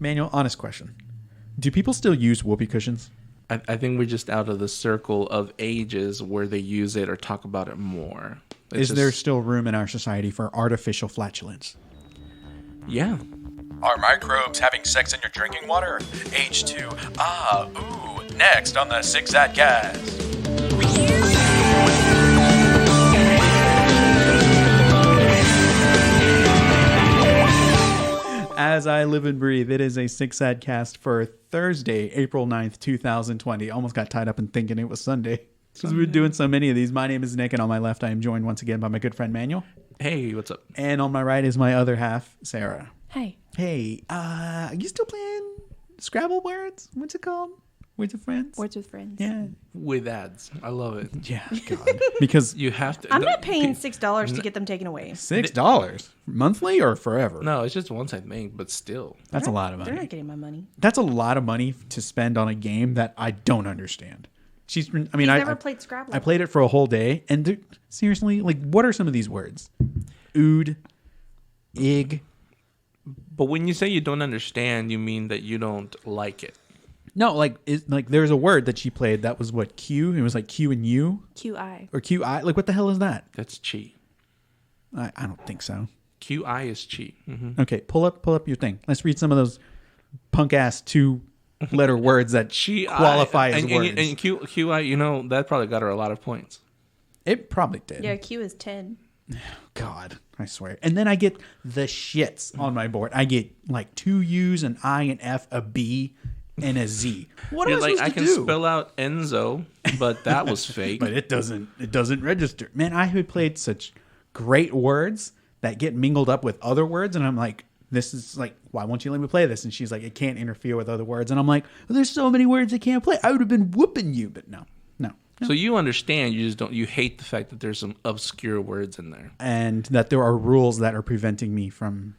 Manuel, honest question. Do people still use whoopee cushions? I think we're just out of the circle of ages where they use it or talk about it more. Is there still room in our society for artificial flatulence? Yeah. Are microbes having sex in your drinking water? Age 2. Next on the Six Ad Cast. As I live and breathe, it is a Six Ad Cast for Thursday, April 9th, 2020. Almost got tied up in thinking it was Sunday because we're doing so many of these. My name is Nick, and on my left, I am joined once again by my good friend Manuel. Hey, what's up? And on my right is my other half, Sarah. Hey. Hey, are you still playing Scrabble words? What's it called? Words with Friends? Words with Friends. Yeah. With ads. I love it. Yeah, God. Because You have to. I'm not paying $6 to get them taken away. $6 monthly or forever? No, it's just once I think, but still. That's a lot of They're money. not getting my money. That's a lot of money to spend on a game that I don't understand. You've never played Scrabble. I played it for a whole day, and seriously, like, what are some of these words? Ood, ig. But when you say you don't understand, you mean that you don't like it. No, like there's a word that she played that was what, Q? It was like Q and U? QI. Or QI? Like, what the hell is that? That's chi. I don't think so. QI is chi. Mm-hmm. Okay, pull up your thing. Let's read some of those punk-ass two-letter words that qualify as words. And QI, you know, that probably got her a lot of points. It probably did. Yeah, Q is 10. God, I swear. And then I get the shits on my board. I get like 2 U's, an I, an F, a B, and a Z. What am I supposed to do? I can spell out Enzo, but that was fake. But it doesn't register. Man, I have played such great words that get mingled up with other words, and I'm like, this is like, why won't you let me play this? And she's like, it can't interfere with other words. And I'm like, well, there's so many words I can't play. I would have been whooping you, but no. So you understand, you just don't. You hate the fact that there's some obscure words in there, and that there are rules that are preventing me from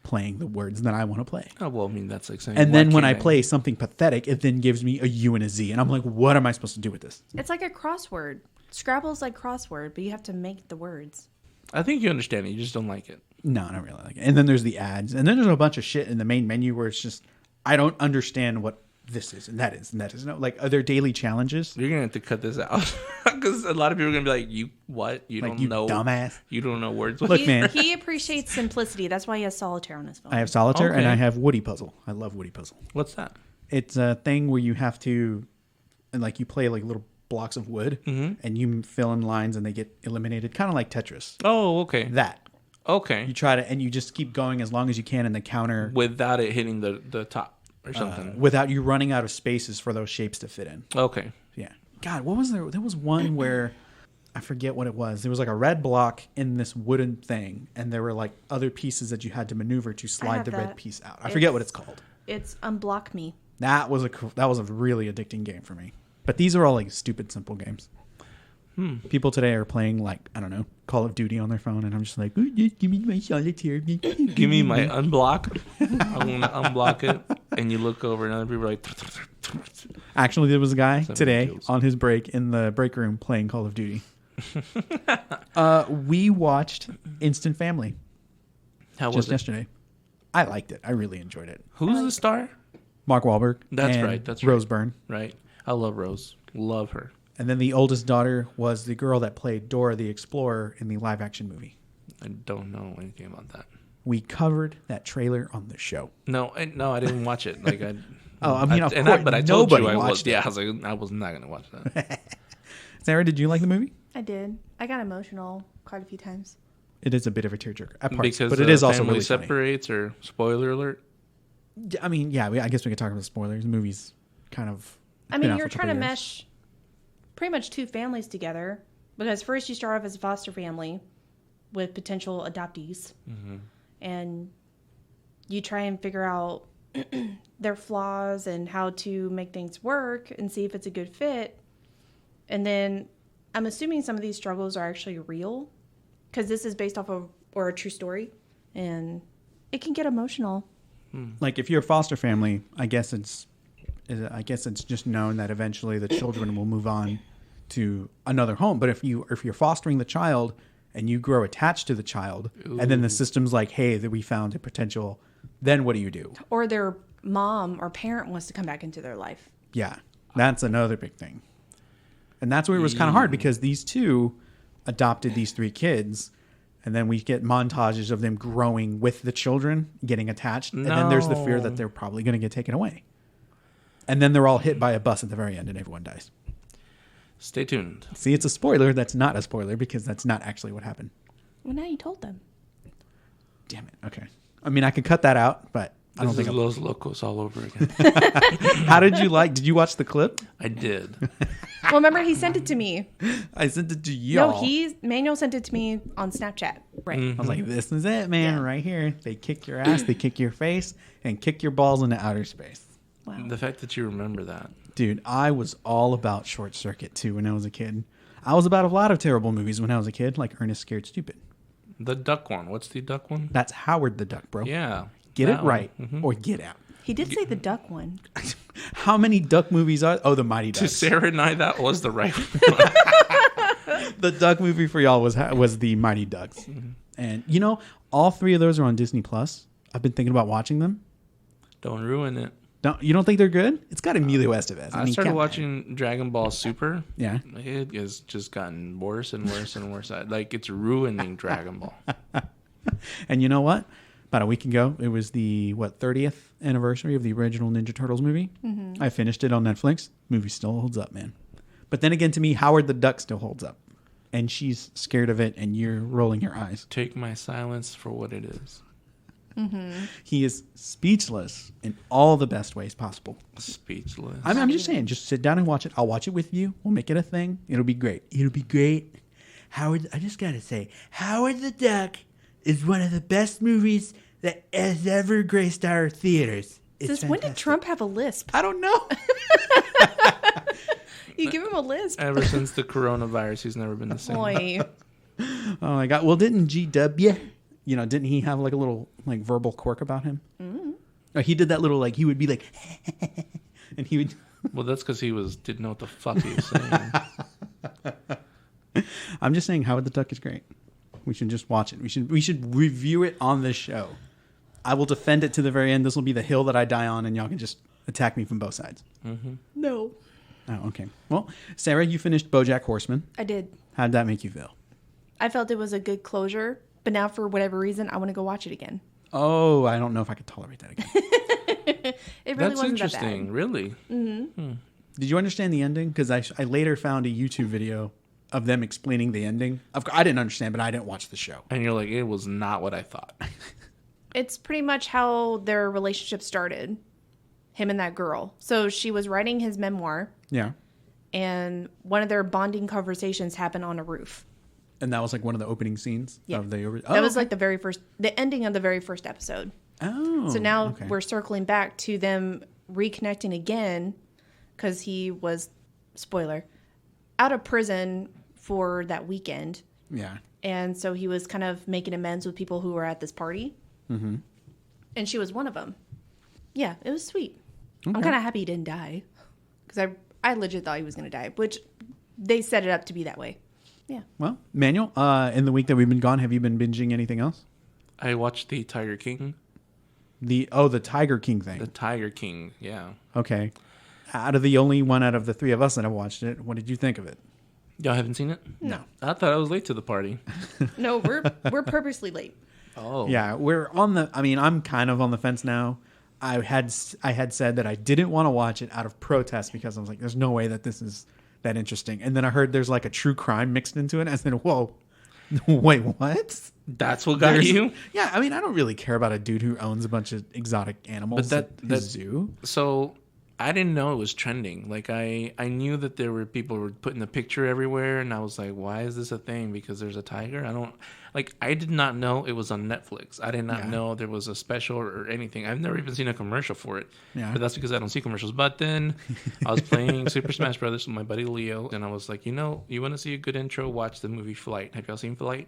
playing the words that I want to play. Oh well, I mean that's like saying. And then when I play something pathetic, it then gives me a U and a Z, and I'm like, what am I supposed to do with this? It's like a crossword. Scrabble's like crossword, but you have to make the words. I think you understand it. You just don't like it. No, I don't really like it. And then there's the ads, and then there's a bunch of shit in the main menu where it's just I don't understand what this is and that is and that is. No, like, are there daily challenges? You're gonna have to cut this out because a lot of people are gonna be like, "You what? You like, don't you know, dumbass. You don't know words." Look, man, He appreciates simplicity. That's why he has solitaire on his phone. I have solitaire Okay. and I have Woody Puzzle. I love Woody Puzzle. What's that? It's a thing where you have to, and like you play like little blocks of wood, and you fill in lines and they get eliminated, kind of like Tetris. Oh, okay. That. Okay. You try to, and you just keep going as long as you can in the counter Without it hitting the top or something. without you running out of spaces for those shapes to fit in. Okay. Yeah. God, what was there? There was one where I forget what it was. There was like a red block in this wooden thing, and there were like other pieces that you had to maneuver to slide the red piece out. I forget what it's called. It's Unblock Me. That was a really addicting game for me. But these are all like stupid simple games. People today are playing like, I don't know, Call of Duty on their phone, and I'm just like, ooh, just give me my solitaire. Give me my unblock. I'm gonna unblock it, and you look over, and other people are like. Actually, there was a guy today kills. on his break in the break room playing Call of Duty. We watched Instant Family How was just it? yesterday. I liked it. I really enjoyed it. Who's the star? Mark Wahlberg. That's and right. That's right. Rose Byrne. Right. I love Rose. Love her. And then the oldest daughter was the girl that played Dora the Explorer in the live action movie. I don't know anything about that. We covered that trailer on the show. No, I didn't watch it. Like I. But I told you I was. watched it. Yeah, I was like, I was not gonna watch that. Sarah, did you like the movie? I did. I got emotional quite a few times. It is a bit of a tearjerker at parts, Because but it is also family really funny. separates, or spoiler alert. I mean, yeah, I guess we could talk about spoilers. The movie's kind of. I been mean, out you're for a trying to couple years. mesh pretty much two families together because first you start off as a foster family with potential adoptees, and you try and figure out their flaws and how to make things work and see if it's a good fit. And then I'm assuming some of these struggles are actually real because this is based off of or a true story, and it can get emotional. Like if you're a foster family, I guess it's just known that eventually the children will move on to another home. But if you're fostering the child and you grow attached to the child, and then the system's like, hey, that we found a potential then what do you do? Or their mom or parent wants to come back into their life. Yeah, that's another big thing. And that's where it was kind of hard because these two adopted these 3 kids. And then we get montages of them growing with the children, getting attached. And then there's the fear that they're probably going to get taken away. And then they're all hit by a bus at the very end and everyone dies. Stay tuned. See, it's a spoiler. That's not a spoiler because that's not actually what happened. Well, now you told them. Damn it. Okay. I mean, I could cut that out, but I don't This think is Los Locos all over again. How did you watch the clip? I did. Well, remember, he sent it to me. I sent it to y'all. No, Manuel sent it to me on Snapchat. Right. I was like, this is it, man, right here. They kick your ass, they kick your face, and kick your balls into outer space. Wow. The fact that you remember that. Dude, I was all about Short Circuit, too, when I was a kid. I was about a lot of terrible movies when I was a kid, like Ernest Scared Stupid. The duck one. What's the duck one? That's Howard the Duck, bro. Yeah. Get that it right one. or get out. He did say the duck one. How many duck movies are? Oh, the Mighty To Ducks. Sarah and I, that was the right one. The duck movie for y'all was the Mighty Ducks. And, you know, all 3 of those are on Disney+. I've been thinking about watching them. Don't ruin it. You don't think they're good? It's got Emilio Estevez. I started watching Dragon Ball Super. Yeah. It has just gotten worse and worse and worse. Like, it's ruining Dragon Ball. And you know what? About a week ago, it was the 30th anniversary of the original Ninja Turtles movie. Mm-hmm. I finished it on Netflix. Movie still holds up, man. But then again, to me, Howard the Duck still holds up. And she's scared of it, and you're rolling your eyes. Take my silence for what it is. Mm-hmm. He is speechless in all the best ways possible. Speechless. I'm just saying, just sit down and watch it. I'll watch it with you. We'll make it a thing. It'll be great. It'll be great. Howard, I just got to say, Howard the Duck is one of the best movies that has ever graced our theaters. Since when did Trump have a lisp? I don't know. You give him a lisp. Ever since the coronavirus, he's never been the same. Boy. Oh my God. Well, didn't GW, didn't he have like a little like verbal quirk about him? Mm-hmm. Or he did that little like, he would be like, and he would. Well, that's because he didn't know what the fuck he was saying. I'm just saying Howard the Duck is great. We should just watch it. We should review it on this show. I will defend it to the very end. This will be the hill that I die on, and y'all can just attack me from both sides. Mm-hmm. No. Oh, okay. Well, Sarah, you finished BoJack Horseman. I did. How'd that make you feel? I felt it was a good closure, but now for whatever reason, I want to go watch it again. Oh, I don't know if I could tolerate that again. It really That's wasn't interesting. that bad. Really? Mm-hmm. Did you understand the ending? Because I later found a YouTube video of them explaining the ending. I didn't understand, but I didn't watch the show. And you're like, it was not what I thought. It's pretty much how their relationship started. Him and that girl. So she was writing his memoir, Yeah. and one of their bonding conversations happened on a roof. And that was like one of the opening scenes Yeah. of the. That was like the ending of the very first episode. Oh. So now okay. we're circling back to them reconnecting again because he was, spoiler, out of prison for that weekend. Yeah. And so he was kind of making amends with people who were at this party. Mm-hmm. And she was one of them. Yeah, it was sweet. Okay. I'm kind of happy he didn't die. Because I legit thought he was going to die, which they set it up to be that way. Yeah. Well, Manuel, in the week that we've been gone, have you been binging anything else? I watched the Tiger King. The Tiger King thing. The Tiger King, yeah. Okay. Out of the 3 of us that have watched it, what did you think of it? Y'all haven't seen it? No. I thought I was late to the party. No, we're purposely late. Oh. Yeah, I'm kind of on the fence now. I had said that I didn't want to watch it out of protest because I was like, there's no way that this is that interesting. And then I heard there's like a true crime mixed into it. And I said, whoa, wait, what? That's what got you? Yeah, I don't really care about a dude who owns a bunch of exotic animals But at his zoo. So I didn't know it was trending. Like I knew that there were people who were putting the picture everywhere, and I was like, why is this a thing? Because there's a tiger? I did not know it was on Netflix. I did not know there was a special or anything. I've never even seen a commercial for it. Yeah. But that's because I don't see commercials. But then I was playing Super Smash Brothers with my buddy Leo, and I was like, you want to see a good intro? Watch the movie Flight. Have y'all seen Flight?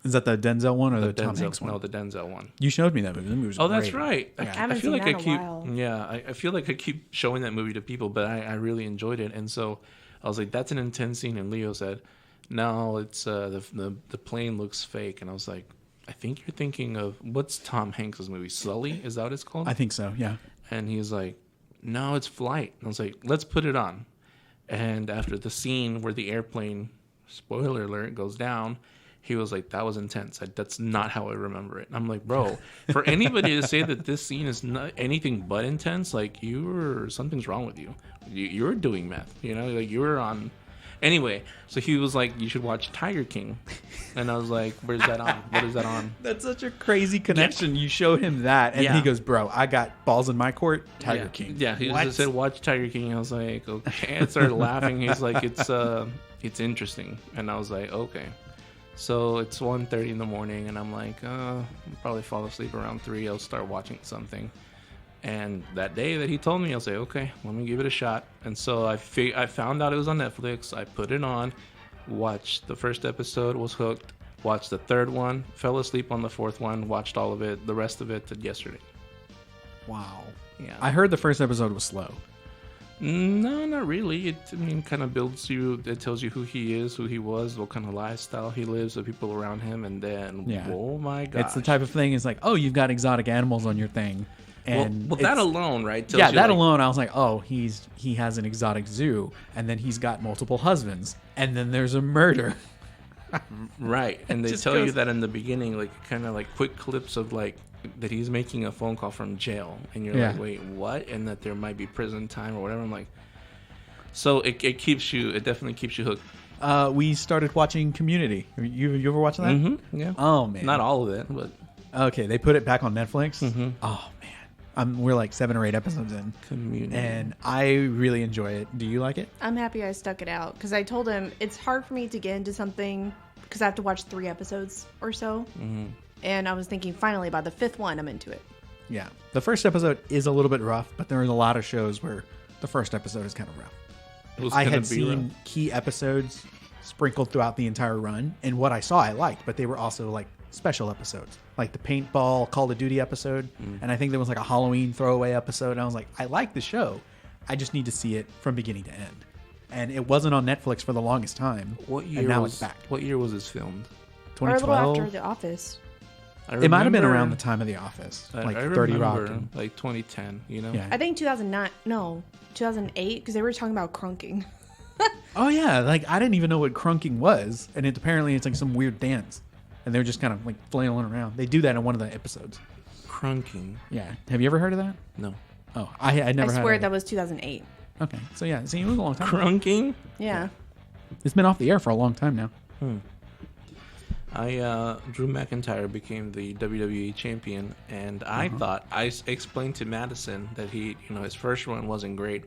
Is that the Denzel one or the Tom Denzel, Hanks one? No, the Denzel one. You showed me that movie. The movie was Oh, great. that's right. Yeah. I haven't feel seen like that I in keep, a while. yeah, I feel like I keep showing that movie to people, but I really enjoyed it. And so I was like, that's an intense scene. And Leo said, no, it's the plane looks fake. And I was like, I think you're thinking of what's Tom Hanks' movie, Sully? Is that what it's called? I think so. Yeah. And he's like, no, it's Flight. And I was like, let's put it on. And after the scene where the airplane, spoiler alert, goes down, he was like, that was intense. That's not how I remember it. And I'm like, bro, for anybody to say that this scene is not anything but intense, like, something's wrong with you. You're doing meth, like you're on. Anyway, so he was like, you should watch Tiger King. And I was like, where's that on? What is that on? That's such a crazy connection. You show him that, and he goes, bro, I got balls in my court, Tiger King. Yeah, he just said, watch Tiger King. I was like, okay. I started laughing. He's like, it's interesting. And I was like, okay. So it's 1:30 in the morning, and I'm like, I'll probably fall asleep around 3. I'll start watching something. And that day that he told me, I'll say, okay, let me give it a shot. And so I found out it was on Netflix. I put it on, watched the first episode, was hooked, watched the third one, fell asleep on the fourth one, watched all of it, the rest of it yesterday. Wow. Yeah. I heard the first episode was slow. No, not really. It kind of builds you. It tells you who he is, who he was, what kind of lifestyle he lives, the people around him, and then, oh my god, it's the type of thing. It's like, oh, you've got exotic animals on your thing, and well that alone, right? Yeah, that alone, I was like, oh, he has an exotic zoo, and then he's got multiple husbands, and then there's a murder. Right, and they tell you that in the beginning, like kind of like quick clips of like that he's making a phone call from jail, and you're like, wait, what? And that there might be prison time or whatever. I'm like, so it definitely keeps you hooked. We started watching Community. You ever watched that? Mm-hmm, yeah. Oh man, not all of it, but okay, they put it back on Netflix. Mm-hmm. Oh man, we're like 7 or 8 episodes in. Community, and I really enjoy it. Do you like it? I'm happy I stuck it out because I told him it's hard for me to get into something because I have to watch 3 episodes or so. Mm-hmm. And I was thinking, finally, by the 5th one, I'm into it. Yeah. The first episode is a little bit rough, but there's a lot of shows where the first episode is kind of rough. I had seen key episodes sprinkled throughout the entire run, and what I saw I liked, but they were also like special episodes, like the paintball Call of Duty episode, and I think there was like a Halloween throwaway episode, and I was like, I like the show. I just need to see it from beginning to end. And it wasn't on Netflix for the longest time. What year and now it's back. What year was this filmed? 2012. Or a little after The Office. It might have been around the time of The Office, like 30 Rock. Like 2010, Yeah. I think 2008, because they were talking about crunking. Oh, yeah. Like, I didn't even know what crunking was, and apparently it's like some weird dance. And they're just kind of like flailing around. They do that in one of the episodes. Crunking. Yeah. Have you ever heard of that? No. Oh, I never had I swear that was 2008. Okay. So, yeah. See, it was a long time. Crunking? Yeah. It's been off the air for a long time now. Drew McIntyre became the WWE champion, and I thought, I explained to Madison that his first run wasn't great.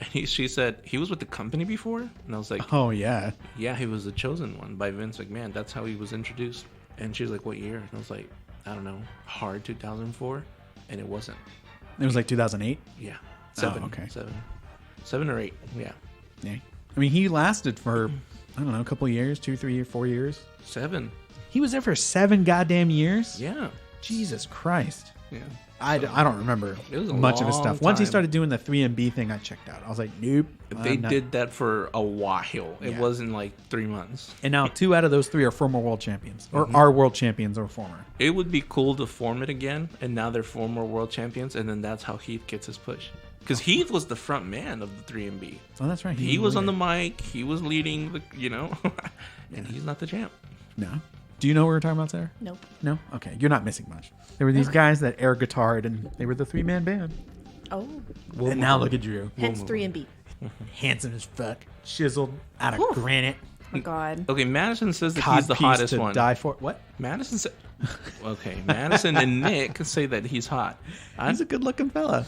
And she said, he was with the company before? And I was like, oh, yeah. Yeah, he was the chosen one by Vince McMahon. That's how he was introduced. And she was like, what year? And I was like, I don't know, hard 2004? And it wasn't. It was like 2008? Yeah. 7. Oh, okay. 7 or 8, yeah. Yeah. I mean, he lasted for, I don't know, a couple of years, 2, 3, 4 years. 7. He was there for 7 goddamn years? Yeah. Jesus Christ. Yeah. I don't remember much of his stuff. Once he started doing the 3MB thing, I checked out. I was like, nope. They did that for a while. It wasn't like 3 months. And now 2 out of those 3 are former world champions. Or are world champions or former. It would be cool to form it again, and now they're former world champions, and then that's how Heath gets his push. Because Heath was the front man of the 3MB. Oh, that's right. He was on the mic. He was leading the, and he's not the champ. No. Do you know what we're talking about, Sarah? Nope. No? Okay. You're not missing much. There were these guys that air guitared, and they were the 3-man band. Oh. And now look at Drew. Hence 3MB. Handsome as fuck. Chiseled out of granite. Oh, God. Okay, Madison says that he's the hottest one. Die for. What? Madison said... Okay, Madison and Nick say that he's hot. He's a good-looking fella.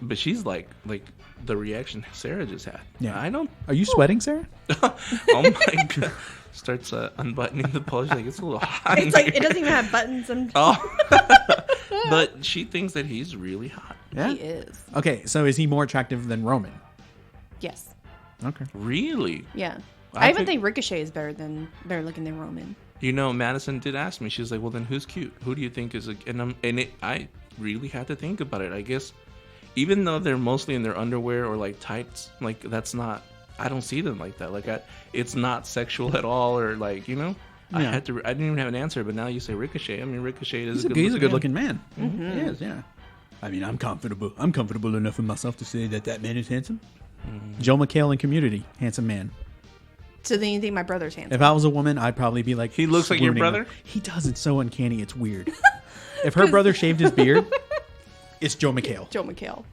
But she's like the reaction Sarah just had. Yeah. I don't... Are you sweating, Sarah? Oh, my God. Starts unbuttoning the pole. She's like, it's a little hot. It's like, it doesn't even have buttons. But she thinks that he's really hot. Yeah. He is. Okay, so is he more attractive than Roman? Yes. Okay. Really? Yeah. I even think Ricochet is better looking than Roman. Madison did ask me. She was like, well, then who's cute? Who do you think is... I really had to think about it. I guess even though they're mostly in their underwear or like tights, like that's not... I don't see them like that. Like it's not sexual at all, or like Yeah, I didn't even have an answer, but now you say Ricochet. I mean, Ricochet is he's a good-looking man. Mm-hmm. He is, yeah. I mean, I'm comfortable enough with myself to say that man is handsome. Mm-hmm. Joe McHale in Community, handsome man. So then you think my brother's handsome? If I was a woman, I'd probably be like, he looks like your brother? He does. It's so uncanny. It's weird. If her brother shaved his beard, it's Joe McHale. Joe McHale.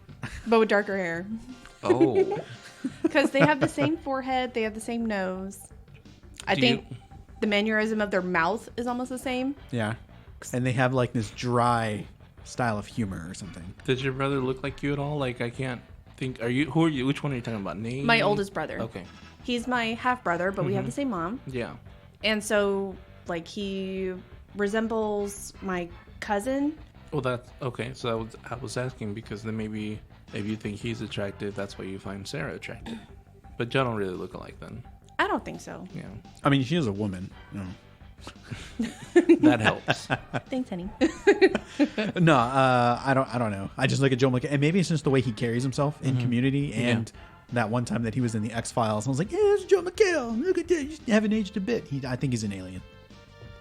But with darker hair. Oh. Because they have the same forehead. They have the same nose. I think the mannerism of their mouth is almost the same. Yeah. And they have like this dry style of humor or something. Does your brother look like you at all? Like, I can't think. Who are you? Which one are you talking about? Name? My oldest brother. Okay. He's my half brother, but we have the same mom. Yeah. And so, like, he resembles my cousin. Well, that's okay. So I was asking because then maybe if you think he's attractive, that's why you find Sarah attractive. But y'all don't really look alike then. I don't think so. Yeah. I mean, she is a woman. No. That helps. Thanks, honey. No, I don't know. I just look at Joe McHale, and maybe it's just the way he carries himself in Community, and that one time that he was in the X-Files, I was like, yeah, it's Joe McHale. Look at that. You haven't aged a bit. I think he's an alien.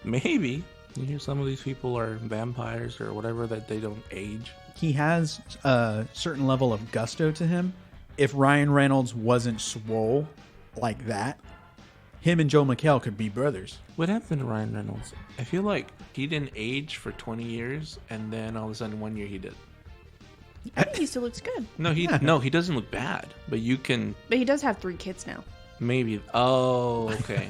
Maybe. You hear some of these people are vampires or whatever, that they don't age. He has a certain level of gusto to him. If Ryan Reynolds wasn't swole like that, him and Joe McHale could be brothers. What happened to Ryan Reynolds? I feel like he didn't age for 20 years, and then all of a sudden 1 year he did. I think he still looks good. No, he doesn't look bad, but you can But he does have 3 kids now. maybe. Oh, okay.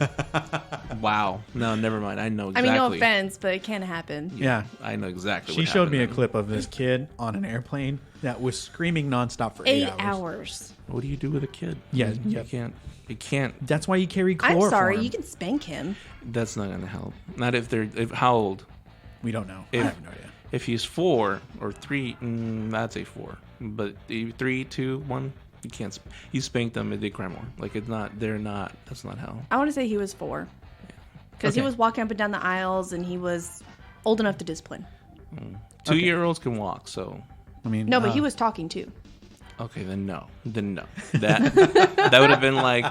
Wow. No, never mind. I know exactly. I mean, no offense, but it can happen. Yeah. I know exactly. She what showed me a happened clip of this kid on an airplane that was screaming nonstop for 8 8 hours. hours. then. What do you do with a kid? Yeah, You yeah. can't. You can't. That's why you carry chloroform. I'm sorry, you can spank him. That's not going to help. Not if they're. How old? We don't know. If- I have no idea. If he's 4 or 3, I'd say 4. But 3, 2, 1, you can't. You spank them and they cry more. Like, it's not. They're not. That's not how. I want to say he was 4. Because he Okay. was walking up and down the aisles and he was old enough to discipline. 2-year-olds can walk. So I mean, No, but he was talking too. okay, then no. That would have been like,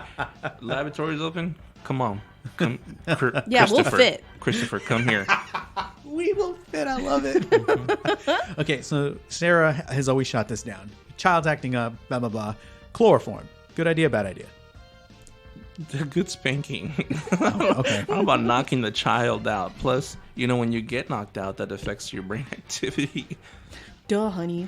laboratories open. Come on. Come. Yeah, we'll Christopher. fit. Christopher, come here. We will fit. I love it. Okay, so Sarah has always shot this down. Child's acting up, blah, blah, blah. Chloroform. Good idea, bad idea. They're good spanking. Okay. How about knocking the child out? Plus, when you get knocked out, that affects your brain activity. Duh, honey.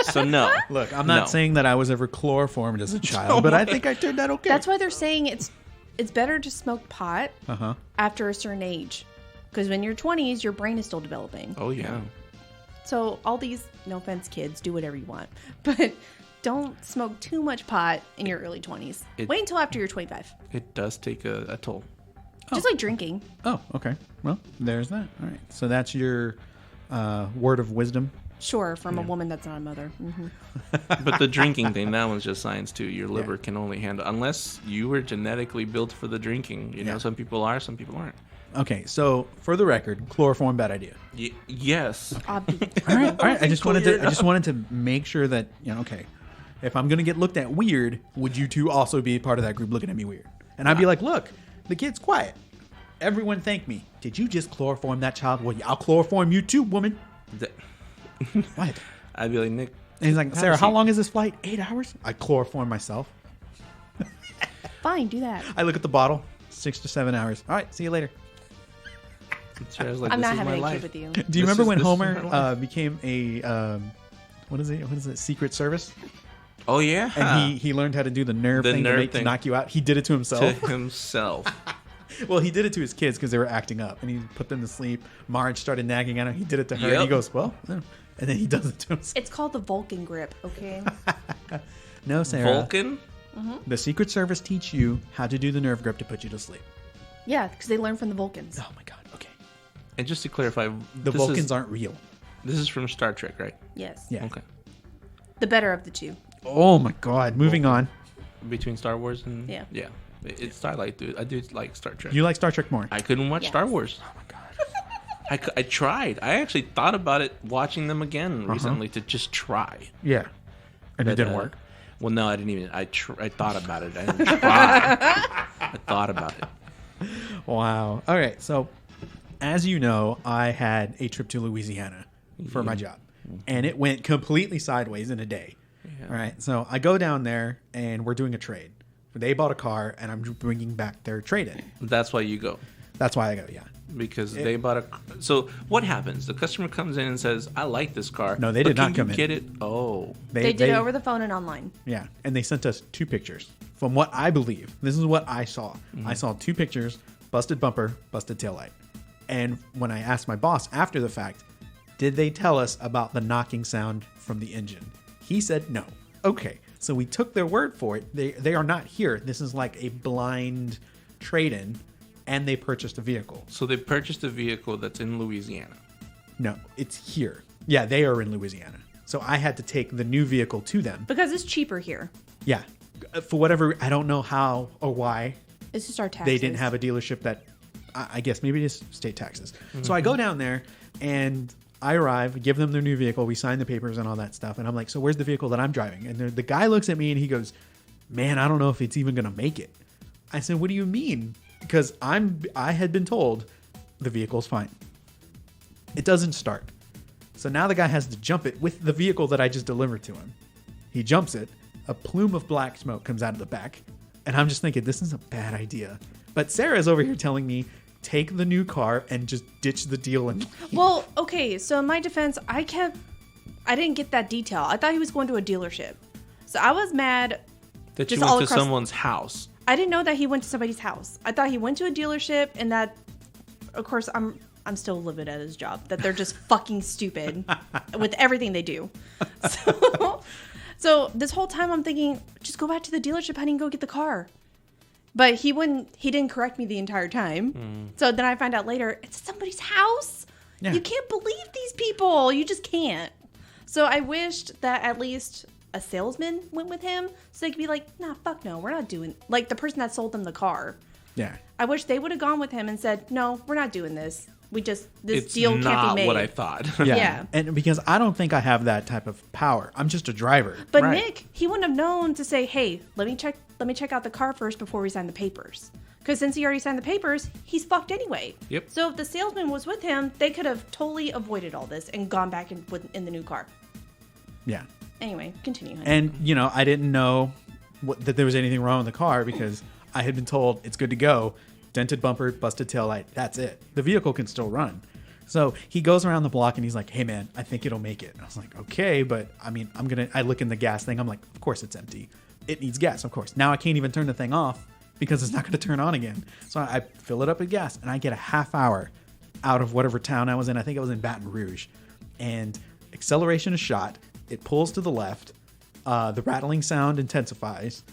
So no. Look, I'm not No. saying that I was ever chloroformed as a child, but I think I turned out okay. That's why they're saying it's better to smoke pot Uh-huh. after a certain age. Because when you're 20s, your brain is still developing. Oh yeah. So all these, no offense, kids, do whatever you want. But don't smoke too much pot in your early 20s. Wait until after you're 25. It does take a toll. Just like drinking. Oh, okay. Well, there's that. All right. So that's your word of wisdom. Sure, from a woman that's not a mother. Mm-hmm. But the drinking thing, that one's just science too. Your liver can only handle, unless you were genetically built for the drinking. You know, some people are, some people aren't. Okay, so for the record, chloroform, bad idea. Yes. Obvious. All right. I just wanted to make sure that, okay, if I'm gonna get looked at weird, would you two also be part of that group looking at me weird? And I'd be like, look, the kid's quiet. Everyone thank me. Did you just chloroform that child? Well, I'll chloroform you too, woman. What? I'd be like, Nick. And he's like, Sarah, how long is this flight? 8 hours? I chloroform myself. Fine, do that. I look at the bottle, 6 to 7 hours. All right, see you later. Sarah's like, I'm this not is having my a life. kid with you. Do you remember when this is Homer my life. became a what is it? Secret Service? Oh yeah. And he learned how to do the nerve The thing nerve to thing. knock you out. He did it to himself. To himself. Well, he did it to his kids because they were acting up, and he put them to sleep. Marge started nagging at him. He did it to her, and he Yep. goes, "Well," and then he does it to himself. It's called the Vulcan grip, okay? No, Sarah. Vulcan? The Secret Service teach you how to do the nerve grip to put you to sleep. Yeah, because they learn from the Vulcans. Oh my God. Okay. And just to clarify, The Vulcans aren't real. This is from Star Trek, right? Yes. Yeah. Okay. The better of the two. Oh my God. Moving on. Between Star Wars and Yeah. It's Starlight, dude. I do like Star Trek. You like Star Trek more? I couldn't watch Yes. Star Wars. Oh my god. I tried. I actually thought about it watching them again recently to just try. Yeah. And it But, didn't work. Well, no, I didn't even. I thought about it. I didn't try. I thought about it. Wow. All right. So, as you know, I had a trip to Louisiana for my job, and it went completely sideways in a day. Yeah. All right. So I go down there, and we're doing a trade. They bought a car, and I'm bringing back their trade-in. That's why you go. That's why I go. Yeah. Because they bought a. So what happens? The customer comes in and says, "I like this car." No, they did not come in. Get it? Oh, They did it over the phone and online. Yeah, and they sent us 2 pictures. From what I believe, this is what I saw. I saw 2 pictures: busted bumper, busted taillight. And when I asked my boss after the fact, did they tell us about the knocking sound from the engine? He said no. Okay, so we took their word for it. They are not here. This is like a blind trade-in, and they purchased a vehicle. so they purchased a vehicle that's in Louisiana. No, it's here. Yeah, they are in Louisiana. So I had to take the new vehicle to them. Because it's cheaper here. Yeah, for whatever, I don't know how or why. It's just our taxes. They didn't have a dealership that, I guess maybe it's state taxes. So I go down there and I arrive, give them their new vehicle. We sign the papers and all that stuff. And I'm like, so where's the vehicle that I'm driving? And the guy looks at me and he goes, man, I don't know if it's even going to make it. I said, what do you mean? Because I had been told the vehicle's fine. It doesn't start. So now the guy has to jump it with the vehicle that I just delivered to him. He jumps it. A plume of black smoke comes out of the back. And I'm just thinking, this is a bad idea. But Sarah's over here telling me, take the new car and just ditch the deal. And Well, okay, so in my defense, I didn't get that detail. I thought he was going to a dealership. So I was mad. That Just you all went to across- someone's house. I didn't know that he went to somebody's house. I thought he went to a dealership and that, of course, I'm still livid at his job. That they're just fucking stupid with everything they do. So this whole time I'm thinking, just go back to the dealership, honey, and go get the car. But he didn't correct me the entire time. So then I find out later, it's somebody's house. Yeah. You can't believe these people. You just can't. So I wished that at least a salesman went with him so they could be like, nah, fuck no, we're not doing, like the person that sold them the car. yeah. I wish they would have gone with him and said, no, we're not doing this. This It's deal can't be not made. what I thought. Yeah. And because I don't think I have that type of power. I'm just a driver. But Right. Nick, he wouldn't have known to say, hey, let me check out the car first before we sign the papers. Because since he already signed the papers, he's fucked anyway. Yep. So if the salesman was with him, they could have totally avoided all this and gone back in the new car. Yeah. Anyway, continue, honey. And, I didn't know that there was anything wrong with the car because I had been told it's good to go. Dented bumper, busted taillight. That's it. The vehicle can still run. So he goes around the block and he's like, hey, man, I think it'll make it. And I was like, okay, but I mean, I look in the gas thing. I'm like, of course it's empty. It needs gas, of course. Now I can't even turn the thing off because it's not going to turn on again. So I fill it up with gas and I get a half hour out of whatever town I was in. I think it was in Baton Rouge. And acceleration is shot. It pulls to the left. The rattling sound intensifies.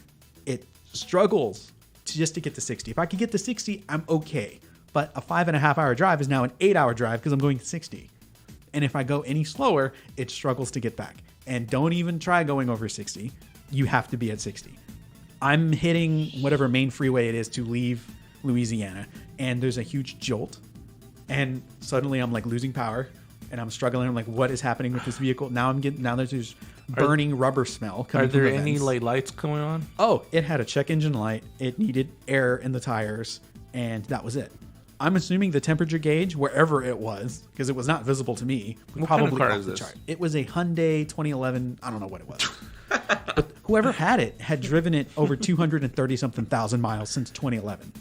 It struggles just to get to 60. If I could get to 60, I'm okay. But a 5.5 hour drive is now an 8 hour drive because I'm going 60. And if I go any slower, it struggles to get back. And don't even try going over 60. You have to be at 60. I'm hitting whatever main freeway it is to leave Louisiana. And there's a huge jolt. And suddenly I'm like losing power. And I'm struggling. I'm like, what is happening with this vehicle? Now there's this burning rubber smell coming Are from there the any vents. lights going on? Oh, it had a check engine light. It needed air in the tires, and that was it. I'm assuming the temperature gauge, wherever it was, because it was not visible to me, What kind of car off is the this? chart. It was a Hyundai 2011. I don't know what it was. But whoever had it had driven it over 230-something thousand miles since 2011.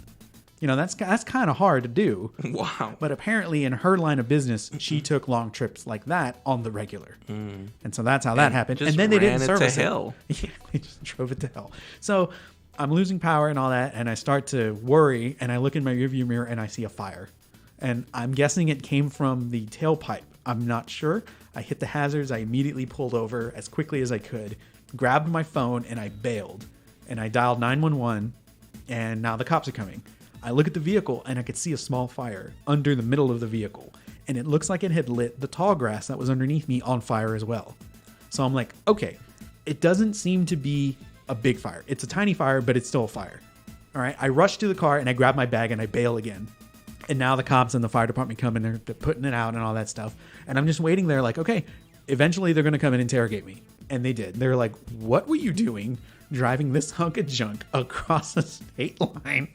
That's kind of hard to do. Wow. But apparently in her line of business, she took long trips like that on the regular. And so that's how that happened. just And then they ran didn't it to service hell. it. Yeah, they just drove it to hell. So I'm losing power and all that, and I start to worry, and I look in my rearview mirror and I see a fire. And I'm guessing it came from the tailpipe. I'm not sure. I hit the hazards. I immediately pulled over as quickly as I could, grabbed my phone, and I bailed. And I dialed 911, and now the cops are coming. I look at the vehicle and I could see a small fire under the middle of the vehicle. And it looks like it had lit the tall grass that was underneath me on fire as well. So I'm like, okay, it doesn't seem to be a big fire. It's a tiny fire, but it's still a fire. All right. I rush to the car and I grab my bag and I bail again. And now the cops and the fire department come and they're putting it out and all that stuff. And I'm just waiting there like, okay, eventually they're going to come and interrogate me. And they did. They're like, what were you doing driving this hunk of junk across a state line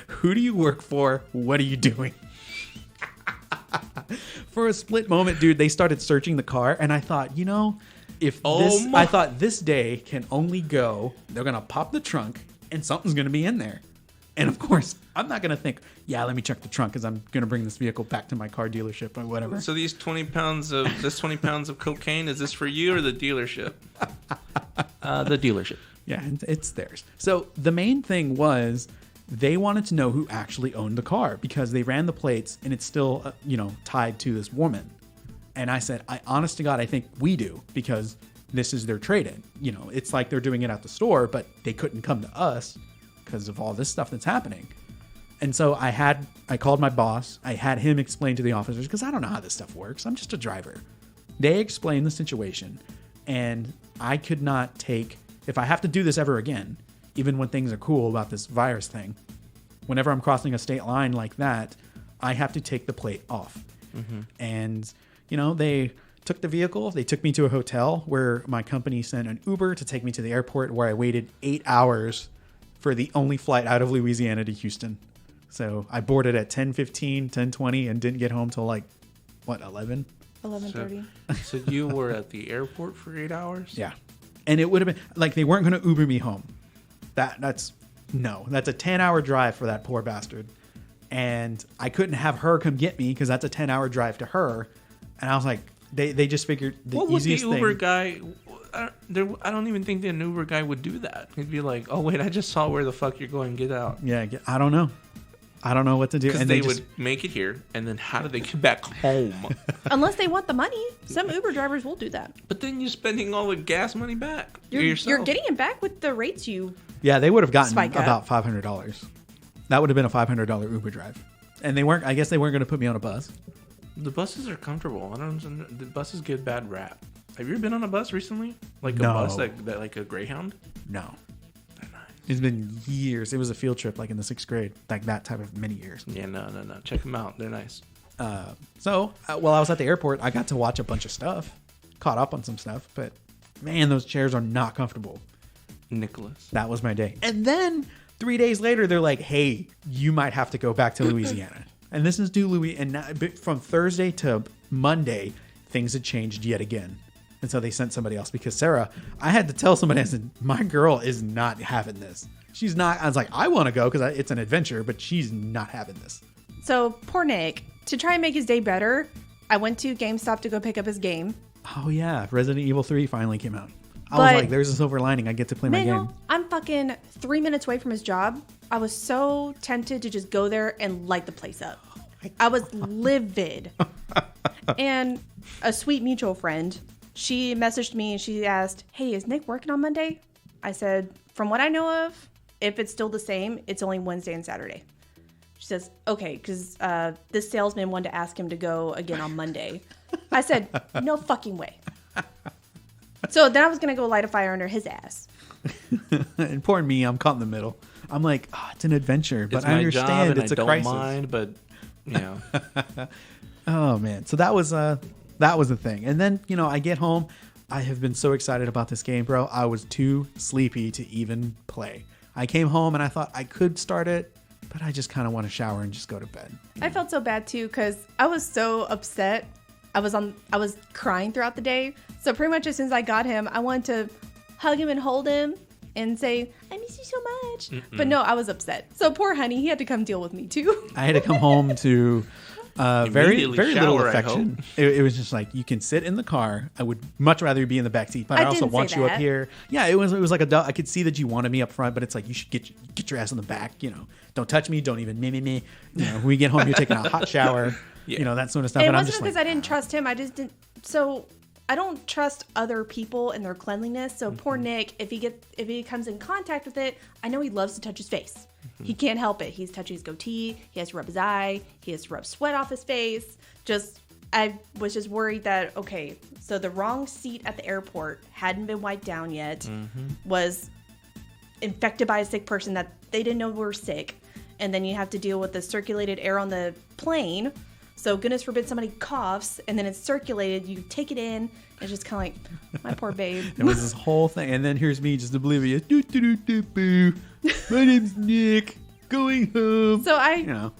Who do you work for? What are you doing? For a split moment, dude, they started searching the car, and I thought, you know, I thought this day can only go, they're going to pop the trunk, and something's going to be in there. And of course, I'm not going to think, yeah, let me check the trunk because I'm going to bring this vehicle back to my car dealership or whatever. So these 20 pounds of cocaine, is this for you or the dealership? The dealership. Yeah, it's theirs. So the main thing was they wanted to know who actually owned the car because they ran the plates and it's still, tied to this woman. And I said, honest to God, I think we do because this is their trade-in. You know, it's like they're doing it at the store, but they couldn't come to us because of all this stuff that's happening. And so I called my boss. I had him explain to the officers because I don't know how this stuff works. I'm just a driver. They explained the situation, and I could not take, if I have to do this ever again, even when things are cool about this virus thing, whenever I'm crossing a state line like that, I have to take the plate off. Mm-hmm. And, they took the vehicle. They took me to a hotel where my company sent an Uber to take me to the airport where I waited 8 hours for the only flight out of Louisiana to Houston. So I boarded at 10:15, 10:20, and didn't get home till 11? 11:30. So you were at the airport for 8 hours? Yeah. And it would have been, they weren't going to Uber me home. That's a 10-hour drive for that poor bastard. And I couldn't have her come get me because that's a 10-hour drive to her. And I was like, they just figured the easiest thing. What would the Uber guy... I don't even think the Uber guy would do that. He'd be like, oh, wait, I just saw where the fuck you're going. Get out. Yeah, I don't know. I don't know what to do. Because they would make it here, and then how do they get back home? Unless they want the money. Some Uber drivers will do that. But then you're spending all the gas money back. You're getting it back with the rates you... Yeah, they would have gotten spike about $500. That would have been a $500 Uber drive. And I guess they weren't going to put me on a bus. The buses are comfortable. The buses get bad rap. Have you ever been on a bus recently? Like a No. bus that like a Greyhound? No. They're nice. It's been years. It was a field trip in the 6th grade. That type of many years. Yeah, no. Check them out. They're nice. So while I was at the airport, I got to watch a bunch of stuff. Caught up on some stuff. But, man, those chairs are not comfortable. Nicholas. That was my day. And then 3 days later, they're like, hey, you might have to go back to Louisiana. And this is due Louisiana. And from Thursday to Monday, things had changed yet again. And so they sent somebody else because Sarah, I had to tell somebody, I said, my girl is not having this. She's not. I was like, I want to go because it's an adventure, but she's not having this. So poor Nick, to try and make his day better, I went to GameStop to go pick up his game. Oh, yeah. Resident Evil 3 finally came out. I was like, there's a silver lining. I get to play my game. I'm fucking 3 minutes away from his job. I was so tempted to just go there and light the place up. I was livid. And a sweet mutual friend, she messaged me and she asked, hey, is Nick working on Monday? I said, from what I know of, if it's still the same, it's only Wednesday and Saturday. She says, okay, because this salesman wanted to ask him to go again on Monday. I said, no fucking way. So then I was going to go light a fire under his ass. And poor me, I'm caught in the middle. I'm like, it's an adventure, but It's I my understand job and it's I a don't crisis. mind, but, Oh, man. So that was the thing. And then, I get home. I have been so excited about this game, bro. I was too sleepy to even play. I came home and I thought I could start it, but I just kind of want to shower and just go to bed. I felt so bad too because I was so upset. I was crying throughout the day. So pretty much as soon as I got him, I wanted to hug him and hold him and say, I miss you so much. Mm-mm. But no, I was upset. So poor honey, he had to come deal with me too. I had to come home to very little shower, affection. It was just like, you can sit in the car. I would much rather be in the back seat, but I also didn't want say you up that. here. Yeah, it was like a dog. I could see that you wanted me up front, but it's like, you should get your ass in the back. Don't touch me. Don't even me. When we get home, you're taking a hot shower. Yeah. That sort of stuff. It And I'm wasn't just because like, I didn't trust him. I just didn't. So I don't trust other people and their cleanliness. So poor Nick, if he comes in contact with it, I know he loves to touch his face. He can't help it. He's touching his goatee. He has to rub his eye. He has to rub sweat off his face. I was just worried that, okay, so the wrong seat at the airport hadn't been wiped down yet, was infected by a sick person that they didn't know were sick. And then you have to deal with the circulated air on the plane. So goodness forbid somebody coughs and then it's circulated. You take it in. It's just kind of like, my poor babe. it was this whole thing. And then here's me just oblivious. Boo. My name's Nick. going home. So You know,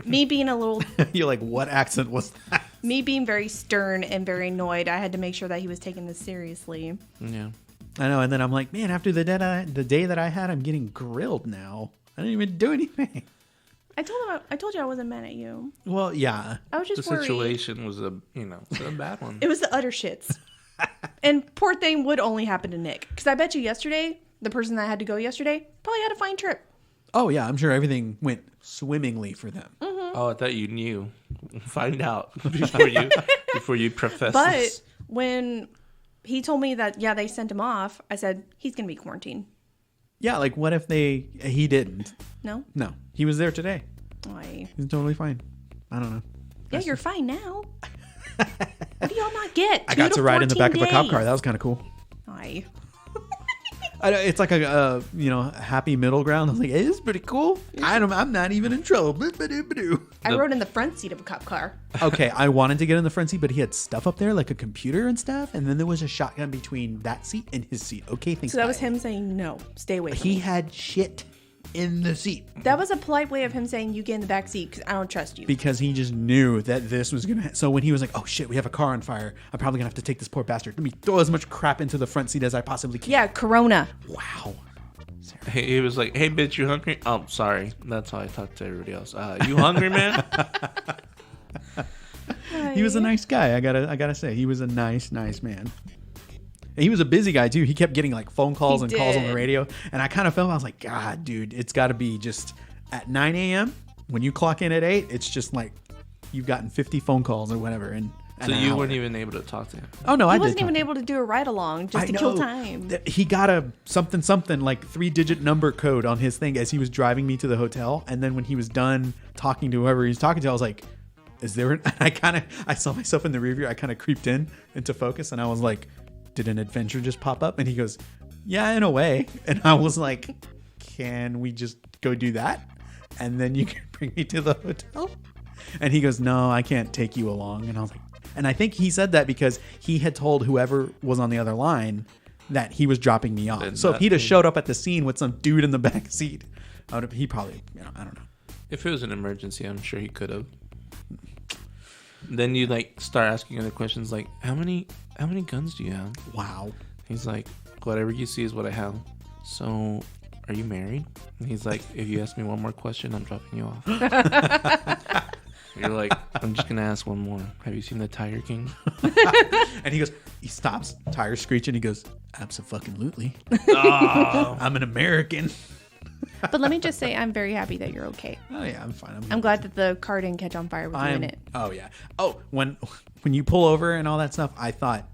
me being a little, you're like, what accent was that? me being very stern and very annoyed, I had to make sure that he was taking this seriously. Yeah. I know, and then I'm like, man, after the day that I had, I'm getting grilled now. I didn't even do anything. I told you I wasn't mad at you. Well, yeah. I was just The worried. situation was a bad one. It was the utter shits. And poor thing would only happen to Nick. Because I bet you yesterday, the person that had to go yesterday probably had a fine trip. Oh, yeah, I'm sure everything went swimmingly for them. Oh, I thought you knew. Find out before you profess But this. when he told me that, yeah, they sent him off, I said, he's going to be quarantined. Yeah, like, what if he didn't? No? No, he was there today. Why? He's totally fine. I don't know. Yeah, you're fine now. What do y'all not get? I got to ride in the back of a cop car. That was kind of cool. Why? It's like a happy middle ground. I was like, hey, this is pretty cool. I'm not even in trouble. I rode in the front seat of a cop car. Okay, I wanted to get in the front seat, but he had stuff up there, like a computer and stuff, and then there was a shotgun between that seat and his seat. Okay, thanks. So that was bye. him saying, no, stay away from He me. had shit in the seat That was a polite way of him saying, you get in the back seat because I don't trust you. because he just knew that this was gonna. So when he was like, "Oh shit, we have a car on fire. I'm probably gonna have to take this poor bastard. Let me throw as much crap into the front seat as I possibly can." Yeah, Corona. Wow. He was like, "Hey, bitch, you hungry?" Oh, sorry. That's how I talk to everybody else. You hungry, man? He was a nice guy. I gotta say, he was a nice man. And he was a busy guy too. He kept getting like phone calls He and calls on the did. radio, and I kind of felt I was like, God, dude, it's got to be just at 9 a.m. when you clock in at 8. It's just like you've gotten 50 phone calls or whatever, and So you weren't even able to talk to him. Oh no, I He did wasn't talk even to him. able to do a ride along just to kill time. He got a something like 3-digit number code on his thing as he was driving me to the hotel, and then when he was done talking to whoever he was talking to, I was like, "Is there?" I saw myself in the rearview. I kind of creeped into focus, and I was like, "Did an adventure just pop up?" And he goes, "Yeah, in a way." And I was like, "Can we just go do that, and then you can bring me to the hotel?" And he goes, "No, I can't take you along." And I was like, and I think he said that because he had told whoever was on the other line that he was dropping me off. Then So if that he'd have means- showed up at the scene with some dude in the back seat, he probably, I don't know. If it was an emergency, I'm sure he could have. Then you like start asking other questions like, how many guns do you have? Wow. He's like, whatever you see is what I have. So, are you married? And he's like, if you ask me one more question, I'm dropping you off. You're like, I'm just gonna ask one more. Have you seen the Tiger King? And he stops, tires screeching. He goes, "Abso-fucking-lutely. Oh. I'm an American." But let me just say, I'm very happy that you're okay. Oh yeah, I'm fine. I'm glad that the car didn't catch on fire with you in it. Oh yeah. Oh, when you pull over and all that stuff, I thought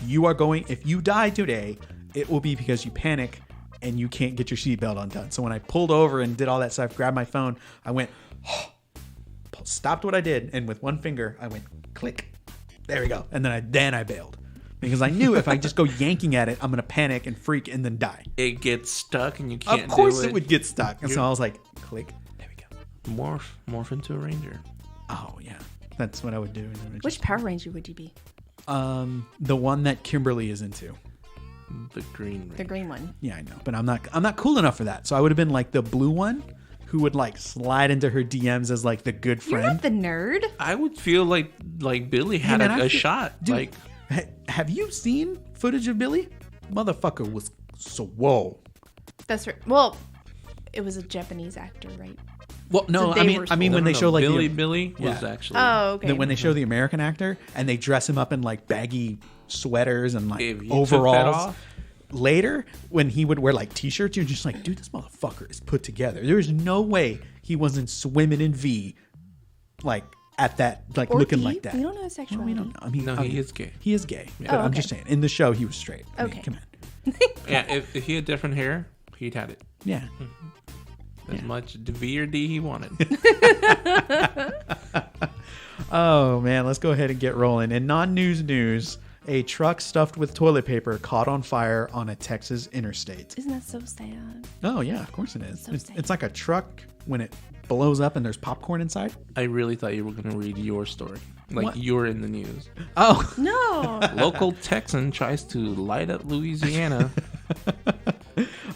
you are going. If you die today, it will be because you panic and you can't get your seatbelt undone. So when I pulled over and did all that stuff, grabbed my phone, I went, stopped what I did, and with one finger, I went click. There we go. And then I bailed because I knew if I just go yanking at it, I'm gonna panic and freak and then die. It gets stuck and you can't. Of course, do it would get stuck. And so I was like, click. There we go. morph into a ranger. Oh yeah, that's what I would do. Which Power Ranger would you be? The one that Kimberly is into. The green ranger. The green one. Yeah, I know, but I'm not cool enough for that. So I would have been like the blue one, who would like slide into her DMs as like the good You're friend. not the nerd. I would feel like Billy had man, I a feel- shot. Dude, Like have you seen footage of Billy? Motherfucker was so whoa. That's right. Well, it was a Japanese actor, right? Well, no, So I they mean, were when they no, show like Billy was Yeah. actually. Oh, okay. when they show the American actor and they dress him up in like baggy sweaters and like If you took that overalls. off- Later, when he would wear like t-shirts, you're just like, dude, this motherfucker is put together. There's no way he wasn't swimming in V, like at that, like Or looking he? like that. We don't know his No, sexuality. we don't know. I mean, No, he is gay. He is gay. Yeah. But Oh, I'm okay. just saying, in the show, he was straight. I mean, Okay. come on. Yeah, if he had different hair, he'd had it. Yeah. As much V or D he wanted. Oh man, let's go ahead and get rolling. In non-news news, a truck stuffed with toilet paper caught on fire on a Texas interstate. Isn't that so sad? Oh yeah, of course it is. So sad. It's like a truck when it blows up and there's popcorn inside. I really thought you were going to read your story. Like What? you're in the news. Oh, No. Local Texan tries to light up Louisiana.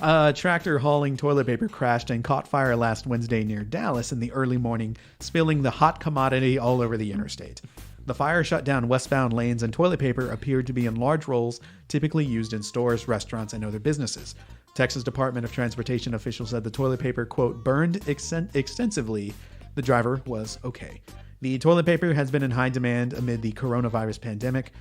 A tractor hauling toilet paper crashed and caught fire last Wednesday near Dallas in the early morning, spilling the hot commodity all over the interstate. The fire shut down westbound lanes, and toilet paper appeared to be in large rolls, typically used in stores, restaurants, and other businesses. Texas Department of Transportation officials said the toilet paper, quote, burned extensively. The driver was okay. The toilet paper has been in high demand amid the coronavirus pandemic.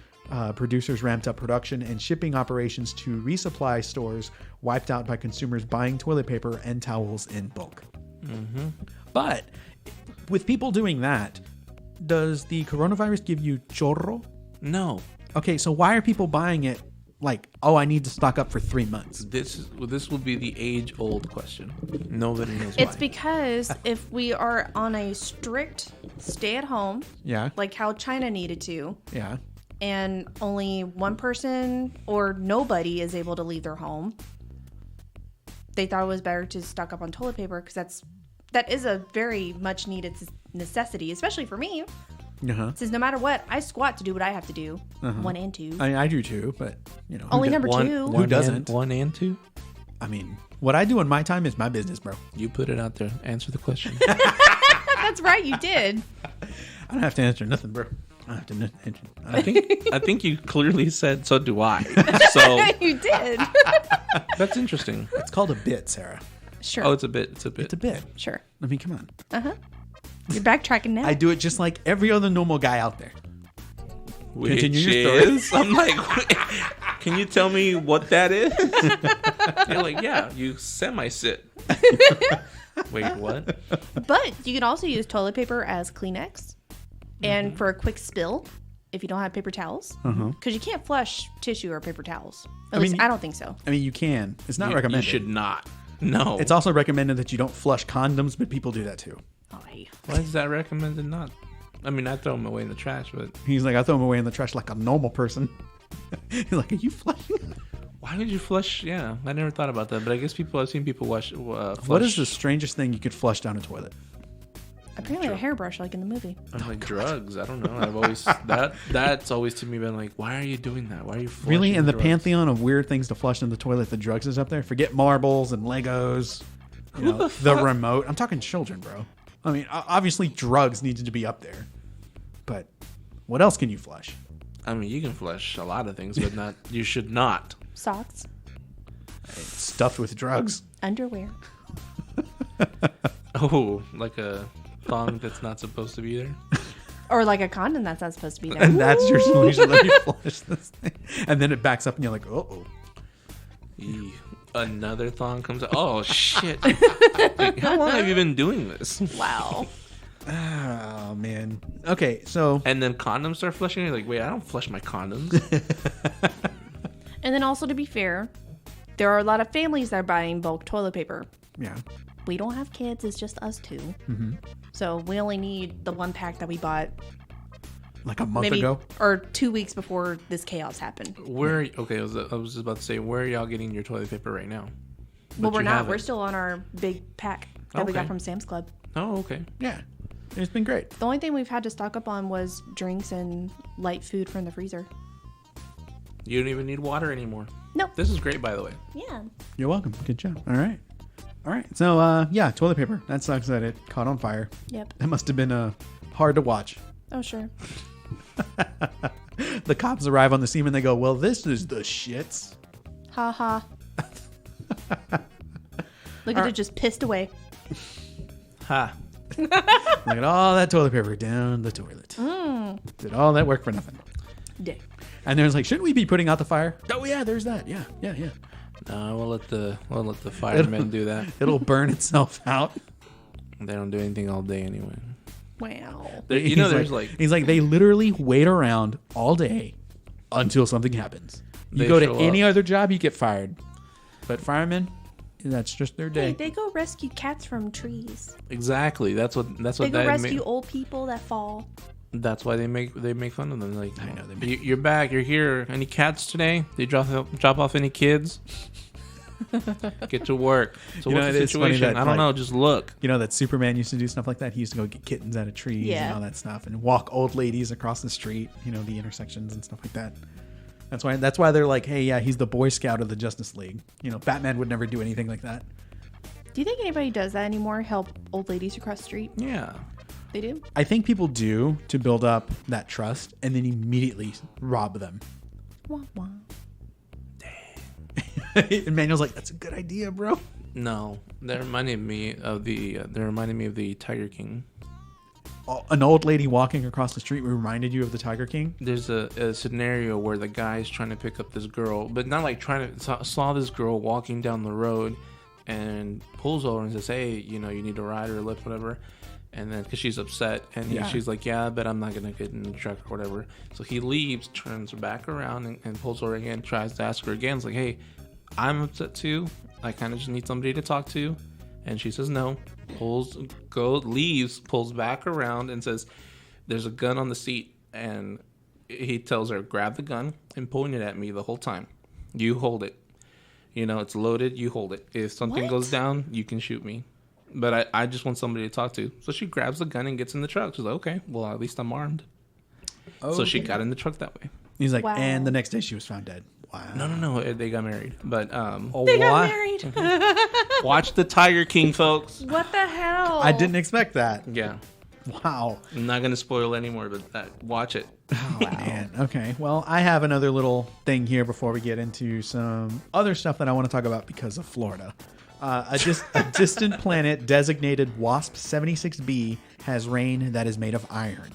Producers ramped up production, and shipping operations to resupply stores wiped out by consumers buying toilet paper and towels in bulk. Mm-hmm. But with people doing that, does the coronavirus give you chorro? No. Okay, so why are people buying it like, oh, I need to stock up for 3 months? This will be the age-old question. Nobody knows why. It's because if we are on a strict stay-at-home, Yeah. like how China needed to, Yeah. and only one person or nobody is able to leave their home, they thought it was better to stock up on toilet paper because that is a very much needed necessity, especially for me. Uh-huh. Since no matter what, I squat to do what I have to do. 1 and 2. I do too, but you know, Only who number One- 2. one doesn't? and- 1 and 2? I mean, what I do in my time is my business, bro. You put it out there. Answer the question. That's right, you did. I don't have to answer nothing, bro. I don't have to answer. I think you clearly said, so do I. So You did. that's interesting. It's called a bit, Sarah. Sure. Oh, it's a bit. It's a bit. It's a bit. Sure. I mean, come on. You're backtracking now. I do it just like every other normal guy out there. Which Continue your story. is? I'm like, can you tell me what that is? You're like, yeah, you semi-sit. Wait, what? But you can also use toilet paper as Kleenex and for a quick spill if you don't have paper towels. Because you can't flush tissue or paper towels. At least mean, I don't think so. I mean, you can. It's not You recommended. should not. No. It's also recommended that you don't flush condoms, but people do that too. Oh, yeah. Why is that recommended not? I mean, I throw them away in the trash, but He's like, I throw them away in the trash like a normal person. He's like, are you flushing? why would you flush? Yeah, I never thought about that, but I guess I've seen people flush. What is the strangest thing you could flush down a toilet? Apparently a hairbrush like in the movie. Like drugs. I don't know. I've always that's always to me been like, why are you doing that? Why are you flushing Really? In the drugs? pantheon of weird things to flush in the toilet, the drugs is up there? Forget marbles and Legos. You know, the remote. I'm talking children, bro. I mean, obviously drugs needed to be up there. But what else can you flush? I mean, you can flush a lot of things, but not. You should not. Socks, Stuffed with drugs. underwear. Oh, like a thong that's not supposed to be there. Or like a condom that's not supposed to be there. And that's your solution. Let me flush this thing. And then it backs up and you're like, uh-oh. Eee. Another thong comes out. Oh shit! Like, how long have you been doing this? Wow. Oh, man. Okay, so... And then condoms start flushing. You're like, wait, I don't flush my condoms. And then also to be fair, there are a lot of families that are buying bulk toilet paper. Yeah. We don't have kids, it's just us two. Mm-hmm. So we only need the 1 pack that we bought Like a month maybe ago? or 2 weeks before this chaos happened. Where? Okay, I was just about to say, where are y'all getting your toilet paper right now? Well, But we're you not. haven't. We're still on our big pack that we got Okay. from Sam's Club. Oh, okay. Yeah. It's been great. The only thing we've had to stock up on was drinks and light food from the freezer. You don't even need water anymore. Nope. This is great, by the way. Yeah. You're welcome. Good job. All right. All right. So, yeah, toilet paper. That sucks that it caught on fire. Yep. That must have been hard to watch. Oh, sure. The cops arrive on the scene and they go, well, this is the shits. Ha ha. Look at it just pissed away. Ha. Look at all that toilet paper down the toilet. Did all that work for nothing. Dick. And there's like, shouldn't we be putting out the fire? Oh, yeah, there's that. Yeah. No, we'll let the firemen do that. It'll burn itself out. They don't do anything all day anyway. Wow. You know, there's like he's like, they literally wait around all day until something happens. You They go to show any up. other job, you get fired. But firemen, that's just their day. Hey, they go rescue cats from trees. exactly. That's what They go that rescue old people that fall. That's why they make fun of them. Like, I know, you're back. You're here. Any cats today? They drop off any kids? Get to work. So You know, what's it the is funny situation? that, I don't like- know. Just look. You know that Superman used to do stuff like that? He used to go get kittens out of trees Yeah. and all that stuff and walk old ladies across the street, you know, the intersections and stuff like that. That's why they're like, hey, yeah, he's the Boy Scout of the Justice League. You know, Batman would never do anything like that. Do you think anybody does that anymore? Help old ladies across the street? Yeah. They do? I think people do to build up that trust and then immediately rob them. Wah, wah. And Manuel's like, that's a good idea, bro. No, they're reminding me of the Tiger King. An old lady walking across the street reminded you of the Tiger King? There's a scenario where the guy's trying to pick up this girl, but not like trying to saw this girl walking down the road and pulls over and says, hey, you know, you need a ride or a lift, whatever. And then because she's upset, and she's like, yeah, but I'm not gonna get in the truck or whatever. So he leaves, turns back around, and pulls over again, tries to ask her again. It's like, hey, I'm upset too. I kind of just need somebody to talk to. And she says no. Leaves, pulls back around and says, there's a gun on the seat. And he tells her, grab the gun and point it at me the whole time. You hold it. You know, it's loaded. You hold it. If something goes down, you can shoot me. But I just want somebody to talk to. So she grabs the gun and gets in the truck. She's like, okay, well, at least I'm armed. Okay. So she got in the truck that way. He's like, and the next day she was found dead. Wow. No. They got married. But they got married. Watch the Tiger King, folks. What the hell? I didn't expect that. Yeah. Wow. I'm not going to spoil anymore, but watch it. Oh, man. Okay. Well, I have another little thing here before we get into some other stuff that I want to talk about because of Florida. A distant planet designated WASP 76b has rain that is made of iron.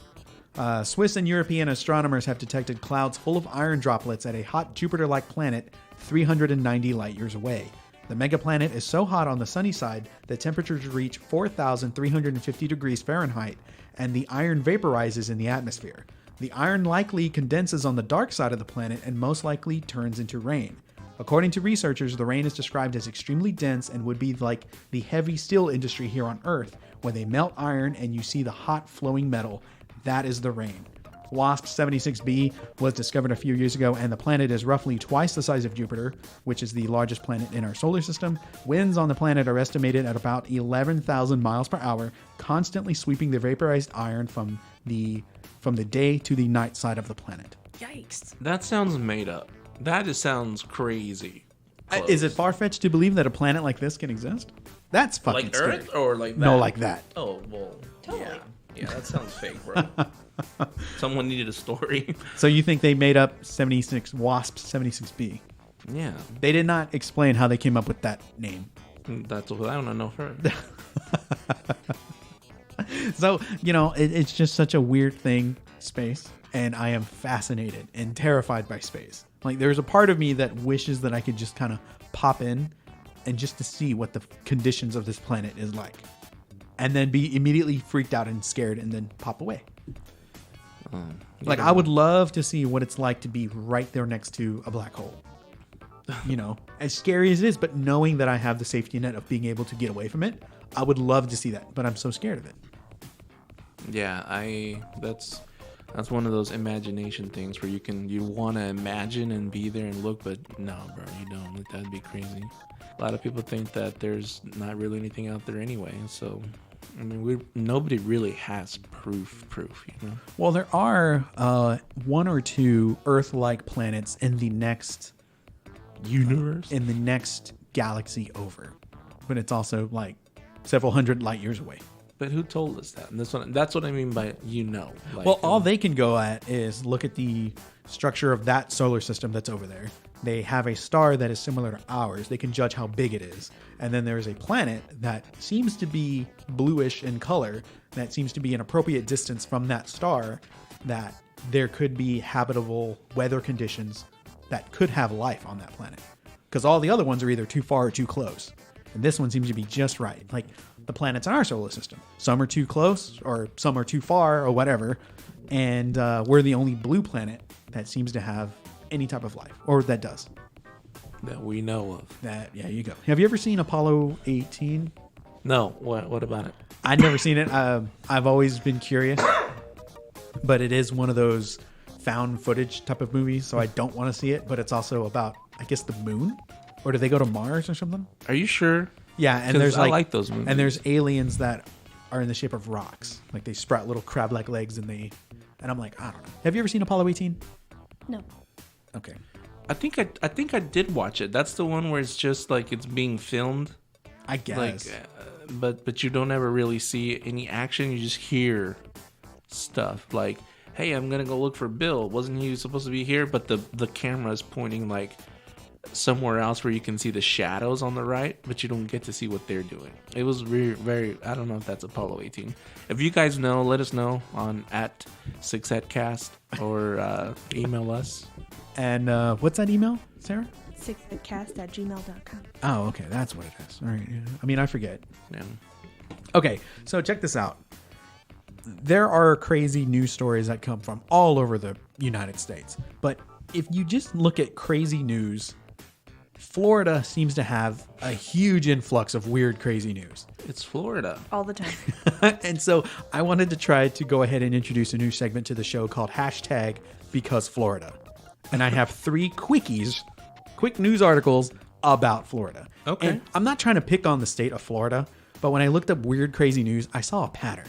Swiss and European astronomers have detected clouds full of iron droplets at a hot Jupiter-like planet 390 light-years away. The megaplanet is so hot on the sunny side that temperatures reach 4,350 degrees Fahrenheit, and the iron vaporizes in the atmosphere. The iron likely condenses on the dark side of the planet and most likely turns into rain. According to researchers, the rain is described as extremely dense and would be like the heavy steel industry here on Earth, where they melt iron and you see the hot flowing metal. That is the rain. WASP 76b was discovered a few years ago, and the planet is roughly twice the size of Jupiter, which is the largest planet in our solar system. Winds on the planet are estimated at about 11,000 miles per hour, constantly sweeping the vaporized iron from the day to the night side of the planet. Yikes. That sounds made up. That just sounds crazy. Is it far-fetched to believe that a planet like this can exist? That's fucking like scary. Earth or like that? No, like that. Oh, well, Totally. Yeah, that sounds fake, bro. Someone needed a story. So you think they made up WASP 76b? Yeah. They did not explain how they came up with that name. That's what I want to know her. So, you know, it's just such a weird thing, space, and I am fascinated and terrified by space. Like, there's a part of me that wishes that I could just kind of pop in and just to see what the conditions of this planet is like. And then be immediately freaked out and scared and then pop away. Like, I would love to see what it's like to be right there next to a black hole. You know, as scary as it is, but knowing that I have the safety net of being able to get away from it, I would love to see that, but I'm so scared of it. Yeah, that's one of those imagination things where you want to imagine and be there and look, but no, bro, you don't. Like, that'd be crazy. A lot of people think that there's not really anything out there anyway, so I mean, nobody really has proof, you know. Well, there are one or two Earth-like planets in the next universe, in the next galaxy over, but it's also like several hundred light years away. But who told us that? And that's what I mean by Like, well, all they can go at is look at the structure of that solar system that's over there. They have a star that is similar to ours. They can judge how big it is. And then there's a planet that seems to be bluish in color, that seems to be an appropriate distance from that star, that there could be habitable weather conditions that could have life on that planet. Because all the other ones are either too far or too close. And this one seems to be just right. Like the planets in our solar system. Some are too close, or some are too far, or whatever. And we're the only blue planet that seems to have any type of life, or that does. That we know of. Yeah, you go. Have you ever seen Apollo 18? No. What about it? I've never seen it. I've always been curious, but it is one of those found footage type of movies, so I don't want to see it. But it's also about, I guess, the moon, or do they go to Mars or something? Are you sure? Yeah, and there's I like those movies. And there's aliens that are in the shape of rocks, like they sprout little crab-like legs, and I'm like, I don't know. Have you ever seen Apollo 18? No. Okay. I think I did watch it. That's the one where it's just like it's being filmed. I guess. Like, but you don't ever really see any action. You just hear stuff like, "Hey, I'm gonna go look for Bill. Wasn't he supposed to be here?" But the camera is pointing like somewhere else where you can see the shadows on the right, but you don't get to see what they're doing. It was very. I don't know if that's Apollo 18. If you guys know, let us know on at 6atcast or email us. And what's that email, Sarah? 6atcast@gmail.com. Oh, okay. That's what it is. All right. Yeah. I mean, I forget. Yeah. Okay. So check this out. There are crazy news stories that come from all over the United States. But if you just look at crazy news, Florida seems to have a huge influx of weird, crazy news. It's Florida. All the time. And so I wanted to try to go ahead and introduce a new segment to the show called #BecauseFlorida. And I have 3 quick news articles about Florida. Okay. And I'm not trying to pick on the state of Florida, but when I looked up weird, crazy news, I saw a pattern.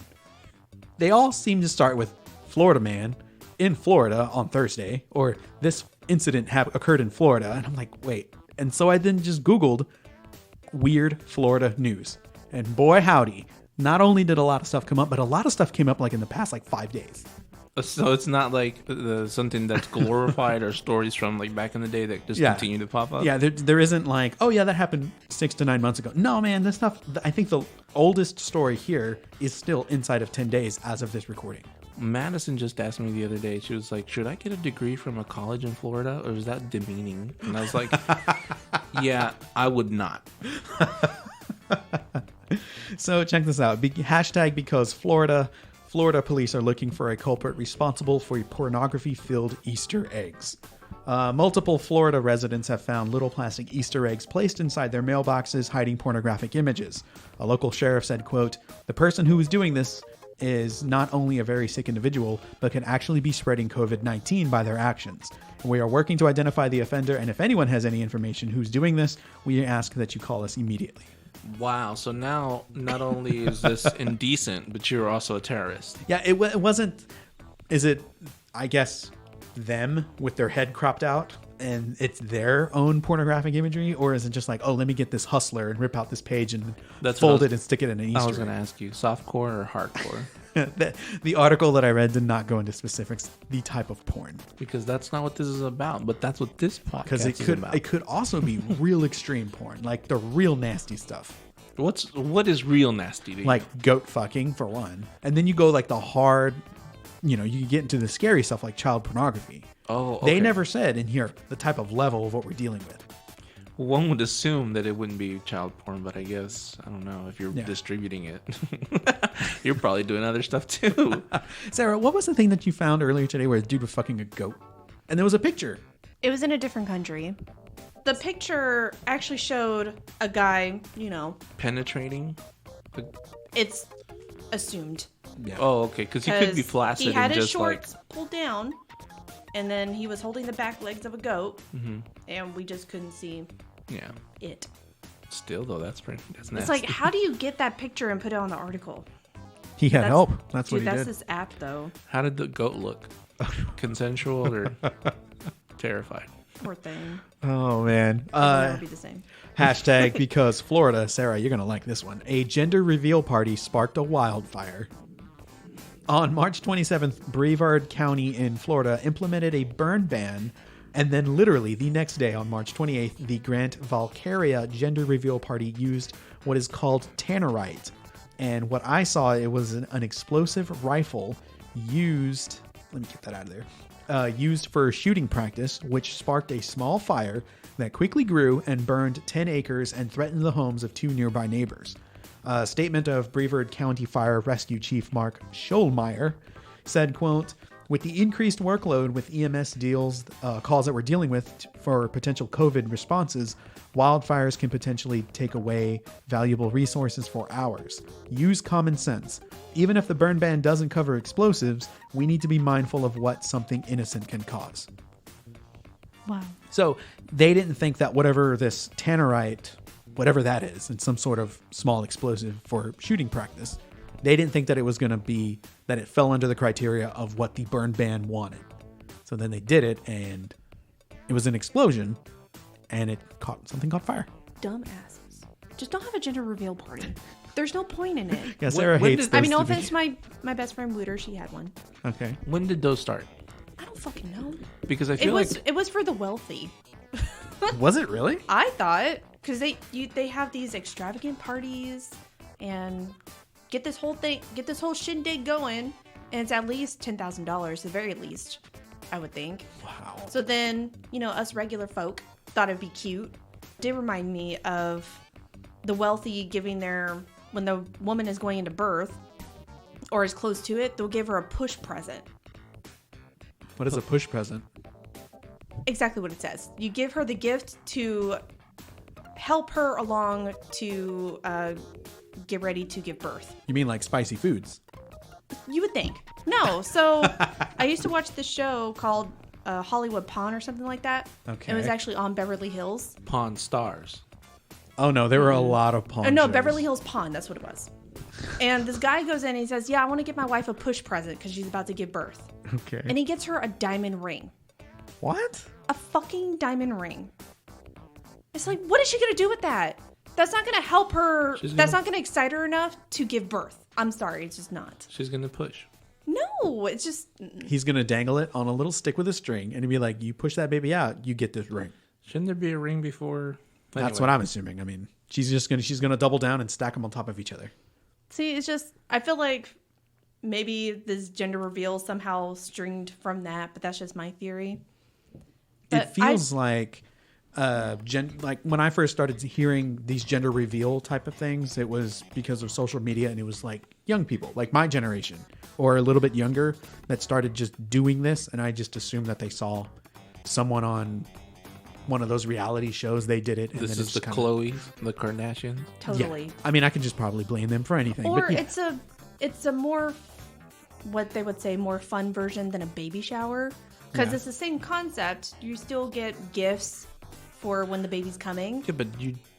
They all seem to start with Florida man in Florida on Thursday, or this incident occurred in Florida. And I'm like, wait. And so I then just Googled weird Florida news. And boy, howdy. Not only did a lot of stuff come up, but a lot of stuff came up like in the past 5 days. So it's not like something that's glorified or stories from like back in the day that just continue to pop up? Yeah, there isn't like, oh yeah, that happened 6 to 9 months ago. No, man, this stuff, I think the oldest story here is still inside of 10 days as of this recording. Madison just asked me the other day, she was like, should I get a degree from a college in Florida or is that demeaning? And I was like, yeah, I would not. So check this out. #BecauseFlorida. Florida police are looking for a culprit responsible for pornography-filled Easter eggs. Multiple Florida residents have found little plastic Easter eggs placed inside their mailboxes hiding pornographic images. A local sheriff said, quote, "The person who is doing this is not only a very sick individual, but can actually be spreading COVID-19 by their actions. We are working to identify the offender, and if anyone has any information who's doing this, we ask that you call us immediately." Wow. So now not only is this indecent, but you're also a terrorist. Yeah, it wasn't. Is it, I guess, them with their head cropped out and it's their own pornographic imagery? Or is it just like, oh, let me get this hustler and rip out this page and fold it and stick it in an Easter egg? I was going to ask you, softcore or hardcore? The article that I read did not go into specifics, the type of porn. Because that's not what this is about, but that's what this podcast is about. It could also be real extreme porn, like the real nasty stuff. What is real nasty to you? Like goat fucking, for one. And then you go like the hard, you get into the scary stuff like child pornography. Oh, okay. They never said in here the type of level of what we're dealing with. One would assume that it wouldn't be child porn, but I guess, I don't know, if you're distributing it, you're probably doing other stuff too. Sarah, what was the thing that you found earlier today where a dude was fucking a goat? And there was a picture. It was in a different country. The picture actually showed a guy, Penetrating? It's assumed. Yeah. Oh, okay, because he could be flaccid he had and his just shorts pulled down, and then he was holding the back legs of a goat, and we just couldn't see it. Still, though, that's nasty. It's like, how do you get that picture and put it on the article? He had help. That's what he that's did. this app, though. How did the goat look? Consensual or terrified? Poor thing. Oh, man. It'll never be the same. #BecauseFlorida. Sarah, you're going to like this one. A gender reveal party sparked a wildfire. On March 27th, Brevard County in Florida implemented a burn ban, and then literally the next day, on March 28th, the Grant Valkyria gender reveal party used what is called tannerite. And what I saw, it was an explosive rifle used... Let me get that out of there. Used for shooting practice, which sparked a small fire that quickly grew and burned 10 acres and threatened the homes of 2 nearby neighbors. A statement of Brevard County Fire Rescue Chief Mark Scholmeyer said, quote, "With the increased workload with EMS calls that we're dealing with for potential COVID responses, wildfires can potentially take away valuable resources for hours. Use common sense. Even if the burn ban doesn't cover explosives, we need to be mindful of what something innocent can cause." Wow. So they didn't think that whatever this tannerite, whatever that is, it's some sort of small explosive for shooting practice, they didn't think that it was going to be, that it fell under the criteria of what the burn ban wanted. So then they did it, and it was an explosion, and something caught fire. Dumbasses. Just don't have a gender reveal party. There's no point in it. Yeah, Sarah when hates did- those I mean, no to be- offense to my best friend Wooter. She had one. Okay. When did those start? I don't fucking know. Because I It feel was like it was for the wealthy. Was it really? I thought because they have these extravagant parties and get this whole shindig going, and it's at least $10,000, the very least, I would think. Wow. So then, us regular folk thought it'd be cute. Did remind me of the wealthy giving when the woman is going into birth or is close to it, they'll give her a push present. What is a push present? Exactly what it says. You give her the gift to help her along to get ready to give birth. You mean like spicy foods? You would think. No. So I used to watch this show called Hollywood Pawn or something like that. Okay. It was actually on Beverly Hills. Pawn Stars. Oh no, there were a lot of pawn. No, shows. Beverly Hills Pawn. That's what it was. And this guy goes in and he says, "Yeah, I want to get my wife a push present because she's about to give birth." Okay. And he gets her a diamond ring. What? A fucking diamond ring. It's like, what is she going to do with that? That's not going to help her. That's not going to excite her enough to give birth. I'm sorry. It's just not. She's gonna push. No, it's just. He's gonna dangle it on a little stick with a string, and he'd be like, "You push that baby out, you get this ring." Shouldn't there be a ring before? That's what I'm assuming. I mean, she's gonna double down and stack them on top of each other. See, it's just. I feel like maybe this gender reveal somehow stringed from that, but that's just my theory. It But feels like like when I first started hearing these gender reveal type of things, it was because of social media, and it was like young people, like my generation or a little bit younger, that started just doing this, and I just assumed that they saw someone on one of those reality shows. They did it. And This then is the Chloe, the Kardashians. Totally. Yeah. I mean, I could just probably blame them for anything. Or but yeah. it's a more, what they would say, more fun version than a baby shower. Because Yeah. it's the same concept. You still get gifts for when the baby's coming. Yeah, but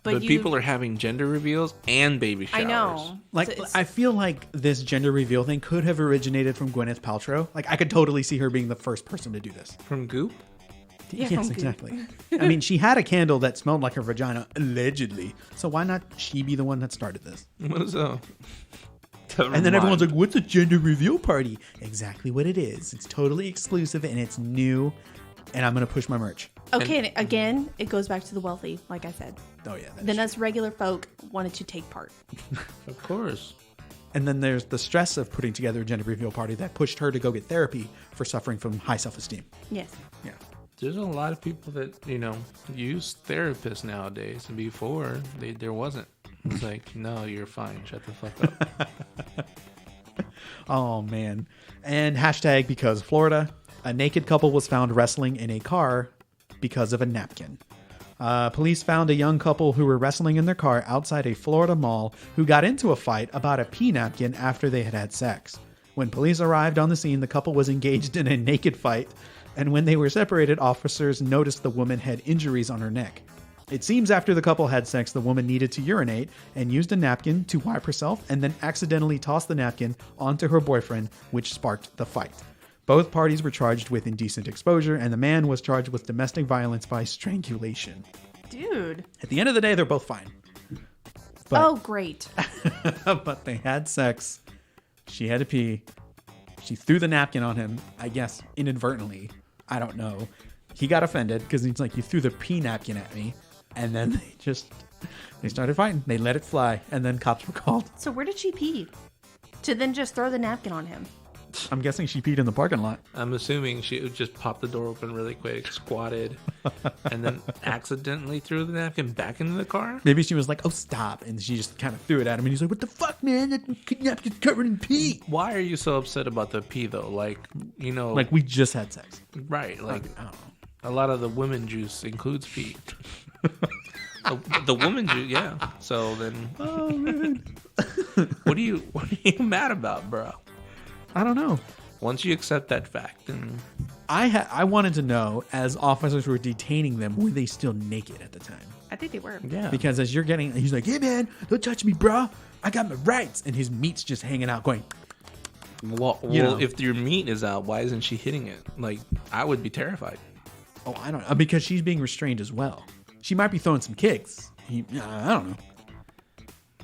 But you- people are having gender reveals and baby showers. I know. Like, So it's- I feel like this gender reveal thing could have originated from Gwyneth Paltrow. Like, I could totally see her being the first person to do this. From Goop. Yeah, Yes, from Goop. exactly. I mean, she had a candle that smelled like her vagina, allegedly. So why not she be the one that started this? So, And then everyone's like, what's a gender reveal party? Exactly what it is. It's totally exclusive and it's new. And I'm going to push my merch. Okay, and again, it goes back to the wealthy, like I said. Oh, yeah. that Then is us regular folk wanted to take part. of course. And then there's the stress of putting together a gender reveal party that pushed her to go get therapy for suffering from high self-esteem. Yes. Yeah. There's a lot of people that use therapists nowadays, and before there wasn't. It's like, no, you're fine. Shut the fuck up. Oh, man. And hashtag because Florida, a naked couple was found wrestling in a car because of a napkin. Police found a young couple who were wrestling in their car outside a Florida mall who got into a fight about a pee napkin after they had had sex. When police arrived on the scene, the couple was engaged in a naked fight, and when they were separated, officers noticed the woman had injuries on her neck. It seems after the couple had sex, the woman needed to urinate and used a napkin to wipe herself and then accidentally tossed the napkin onto her boyfriend, which sparked the fight. Both parties were charged with indecent exposure, and the man was charged with domestic violence by strangulation. Dude. At the end of the day, they're both fine. But, Oh, great. but they had sex. She had to pee. She threw the napkin on him, I guess, inadvertently. I don't know. He got offended because he's like, you threw the pee napkin at me. And then they started fighting. They let it fly. And then cops were called. So where did she pee? To then just throw the napkin on him. I'm guessing she peed in the parking lot. I'm assuming she would just pop the door open really quick, squatted, and then accidentally threw the napkin back into the car. Maybe she was like, oh, stop. And she just kind of threw it at him. And he's like, what the fuck, man? That napkin's covered in pee. Why are you so upset about the pee though? Like, Like, we just had sex. right? Like, I don't know. a lot of the women juice includes pee. The woman juice, yeah. So then, Oh, man. what are you mad about, bro? I don't know. Once you accept that fact, then I wanted to know, as officers were detaining them, were they still naked at the time? I think they were. yeah. Because as you're getting, he's like, hey, man, don't touch me, bro. I got my rights. And his meat's just hanging out going, well, you know. if your meat is out, why isn't she hitting it? Like, I would be terrified. Oh, I don't know. Because she's being restrained as well. She might be throwing some kicks. I don't know.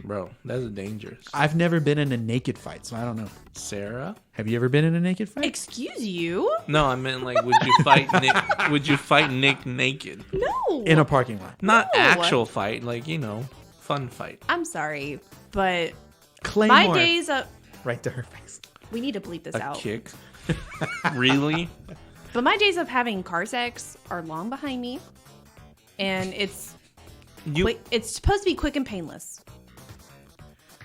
Bro, that's dangerous. I've never been in a naked fight, so I don't know. Sarah? Have you ever been in a naked fight? Excuse you? No, I meant like, would you fight Nick? Would you fight Nick naked? No. In a parking lot. Not No. actual fight, like, fun fight. I'm sorry, but Claymore. my days of... Right to her face. We need to bleep this A out. kick? Really? But my days of having car sex are long behind me. And it's supposed to be quick and painless.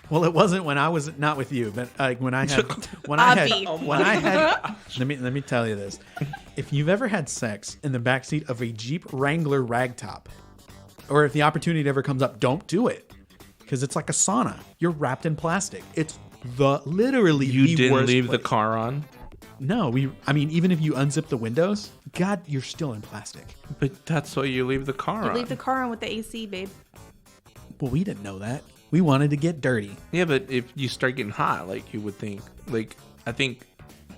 Well, it wasn't when I was not with you, but when I had let me tell you this. If you've ever had sex in the backseat of a Jeep Wrangler ragtop, or if the opportunity ever comes up, don't do it. Because it's like a sauna. You're wrapped in plastic. It's literally You the didn't worst leave the place. car on? No, even if you unzip the windows, God, you're still in plastic. But that's why you leave the car You on. leave the car on with the AC, babe. Well, we didn't know that. We wanted to get dirty. Yeah, but if you start getting hot, like, you would think, like, I think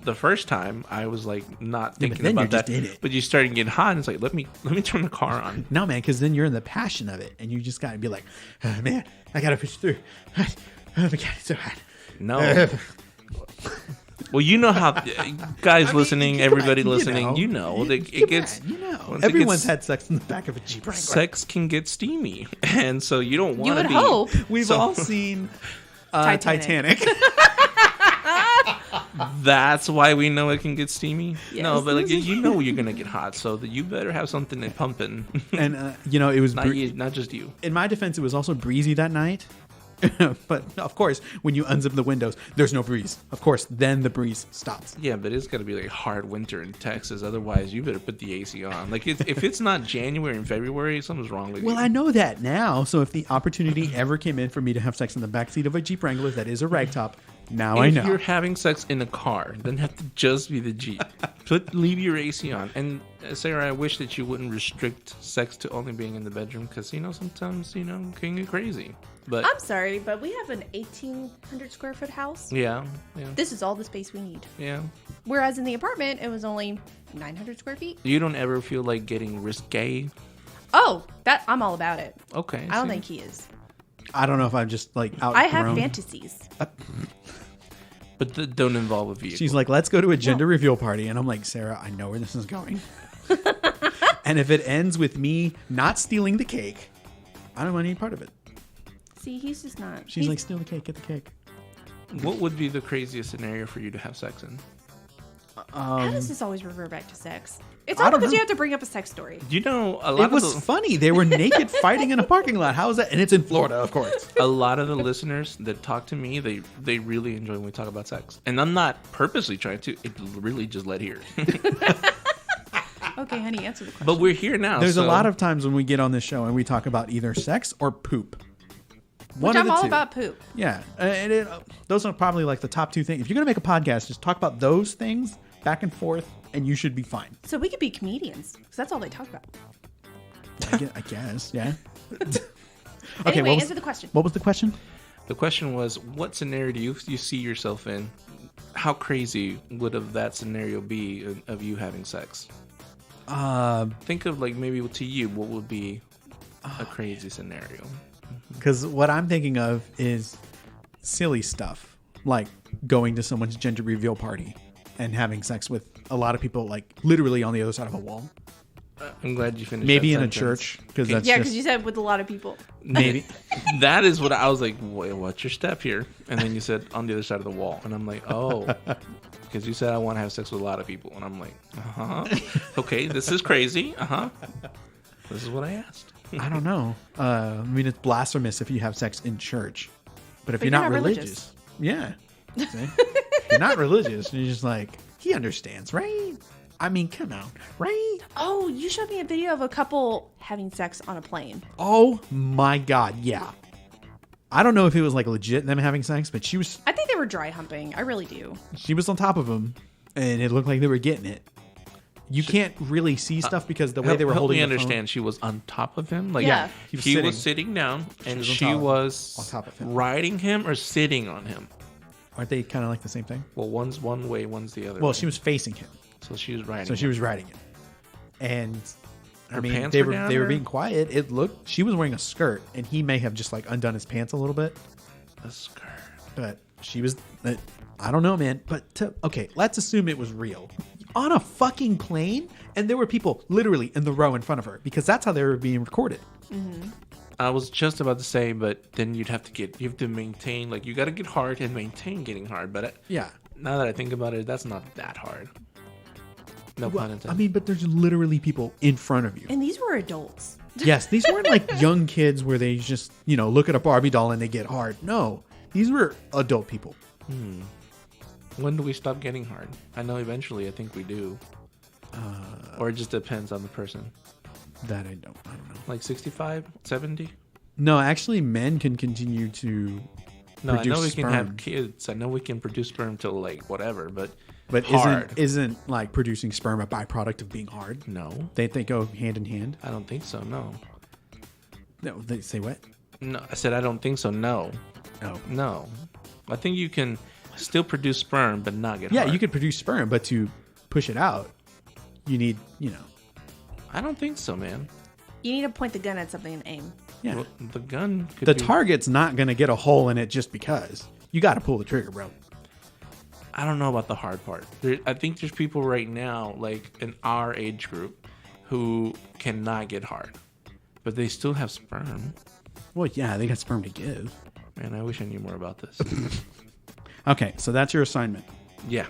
the first time I was like not thinking then about you just that, did it. but you started getting hot, and it's like, let me turn the car on. No, man, because then you're in the passion of it, and you just gotta be like, oh, man, I gotta push through. Oh my God, it's so hot. No. Well, you know how guys listening, everybody listening, it gets. once it Everyone's gets- had sex in the back of a Jeep Wrangler. Sex can get steamy, and so you don't want to would be. hope. We've So- all seen Titanic. Titanic. That's why we know it can get steamy. Yes. No, but like you know you're gonna get hot, so that you better have something pumping. And, it was, not just you. in my defense, it was also breezy that night. But, of course, when you unzip the windows, there's no breeze. Of course, then the breeze stops. Yeah, but it's gotta be like hard winter in Texas. Otherwise, you better put the AC on. Like if it's not January and February, something's wrong with you. Well, I know that now. So if the opportunity ever came in for me to have sex in the backseat of a Jeep Wrangler that is a ragtop, now I If know. you're having sex in a car, it doesn't have to just be the Jeep. Leave your AC on. And Sarah, I wish that you wouldn't restrict sex to only being in the bedroom, because sometimes it can get crazy. But I'm sorry, but we have an 1,800 square foot house. yeah. This is all the space we need. Yeah. Whereas in the apartment, it was only 900 square feet. You don't ever feel like getting risque? Oh, that I'm all about it. Okay. I don't see. think he is. I don't know if I'm just like outgrown. I have fantasies. But don't involve a vehicle. She's like, let's go to a gender reveal party. And I'm like, Sarah, I know where this is going. And if it ends with me not stealing the cake, I don't want any part of it. See, he's just not. She's like, steal the cake, get the cake. What would be the craziest scenario for you to have sex in? how does this always revert back to sex? It's I all don't because know. you have to bring up a sex story. You know, a lot It was of the, funny. They were naked fighting in a parking lot. How is that? And it's in Florida, of course. a lot of the listeners that talk to me, they really enjoy when we talk about sex. And I'm not purposely trying to. It really just led here. Okay, honey, answer the question. But we're here now. There's a so- lot of times when we get on this show and we talk about either sex or poop. One Which of I'm the all two. about poop. Yeah. And those are probably like the top two things. If you're going to make a podcast, just talk about those things back and forth, and you should be fine. So we could be comedians, because that's all they talk about. I guess, yeah. Anyway, answer the question. What was the question? The question was, what scenario do you see yourself in? How crazy would that scenario be of you having sex? Think of like maybe to you, what would be a crazy scenario? Because what I'm thinking of is silly stuff, like going to someone's gender reveal party and having sex with a lot of people, like literally on the other side of a wall. I'm glad you finished. Maybe that in a sentence. church, because Okay. that's Yeah, just because you said with a lot of people. maybe. That is what I was like. Wait, what's your step here? And then you said on the other side of the wall, and I'm like, oh, because you said I want to have sex with a lot of people, and I'm like, okay, this is crazy. This is what I asked. I don't know. I mean, it's blasphemous if you have sex in church, but if But you're you're not not religious, yeah, see? If you're not religious, you're just like, he understands, right? I mean, come on, right? Oh, you showed me a video of a couple having sex on a plane. Oh my God, yeah. I don't know if it was like legit them having sex, but she was I think they were dry humping. I really do. on top of him, and it looked like they were getting it. You can't really see stuff because the way they were Help holding me the phone- understand. She was on top of him. Like Yeah. he was was sitting down, and was on she top of him. was On top of him. riding him or sitting on him. Aren't they kind of like the same thing? Well, one's one way, one's the other. Well, way. she was facing him, so she was riding. so she was riding it. and I Her mean pants they were were down, they were or- being quiet. It looked she was wearing a skirt, and he may have just like undone his pants a little bit, A skirt. but she was. I don't know, man. But okay, let's assume it was real on a fucking plane, and there were people literally in the row in front of her because that's how they were being recorded. I was just about to say, but then you have to maintain, like, you got to get hard and maintain getting hard. But Yeah. now that I think about it, that's not that hard. No pun intended. I mean, but there's literally people in front of you. And these were adults. Yes, these weren't like young kids where they just, look at a Barbie doll and they get hard. No, these were adult people. When do we stop getting hard? I know eventually I think we do. Or it just depends on the person. That I don't know. Like 65, 70? No, actually, men can continue to No, I produce know we can sperm. have kids. I know we can produce sperm till like whatever, but But hard. isn't like producing sperm a byproduct of being hard? No, They go hand in hand. I don't think so. No. No, they say what? No, I said I don't think so. No. Oh, No. I think you can still produce sperm but not get yeah, hard. you could produce sperm, but to push it out, you need, I don't think so, man. You need to point the gun at something and aim. yeah. Well, the gun could The do- target's not gonna get a hole in it just because. You got to pull the trigger, bro. I don't know about the hard part. I think there's people right now, like in our age group, who cannot get hard, but they still have sperm. Well, yeah, they got sperm to give. Man, I wish I knew more about this. Okay, so that's your assignment. Yeah.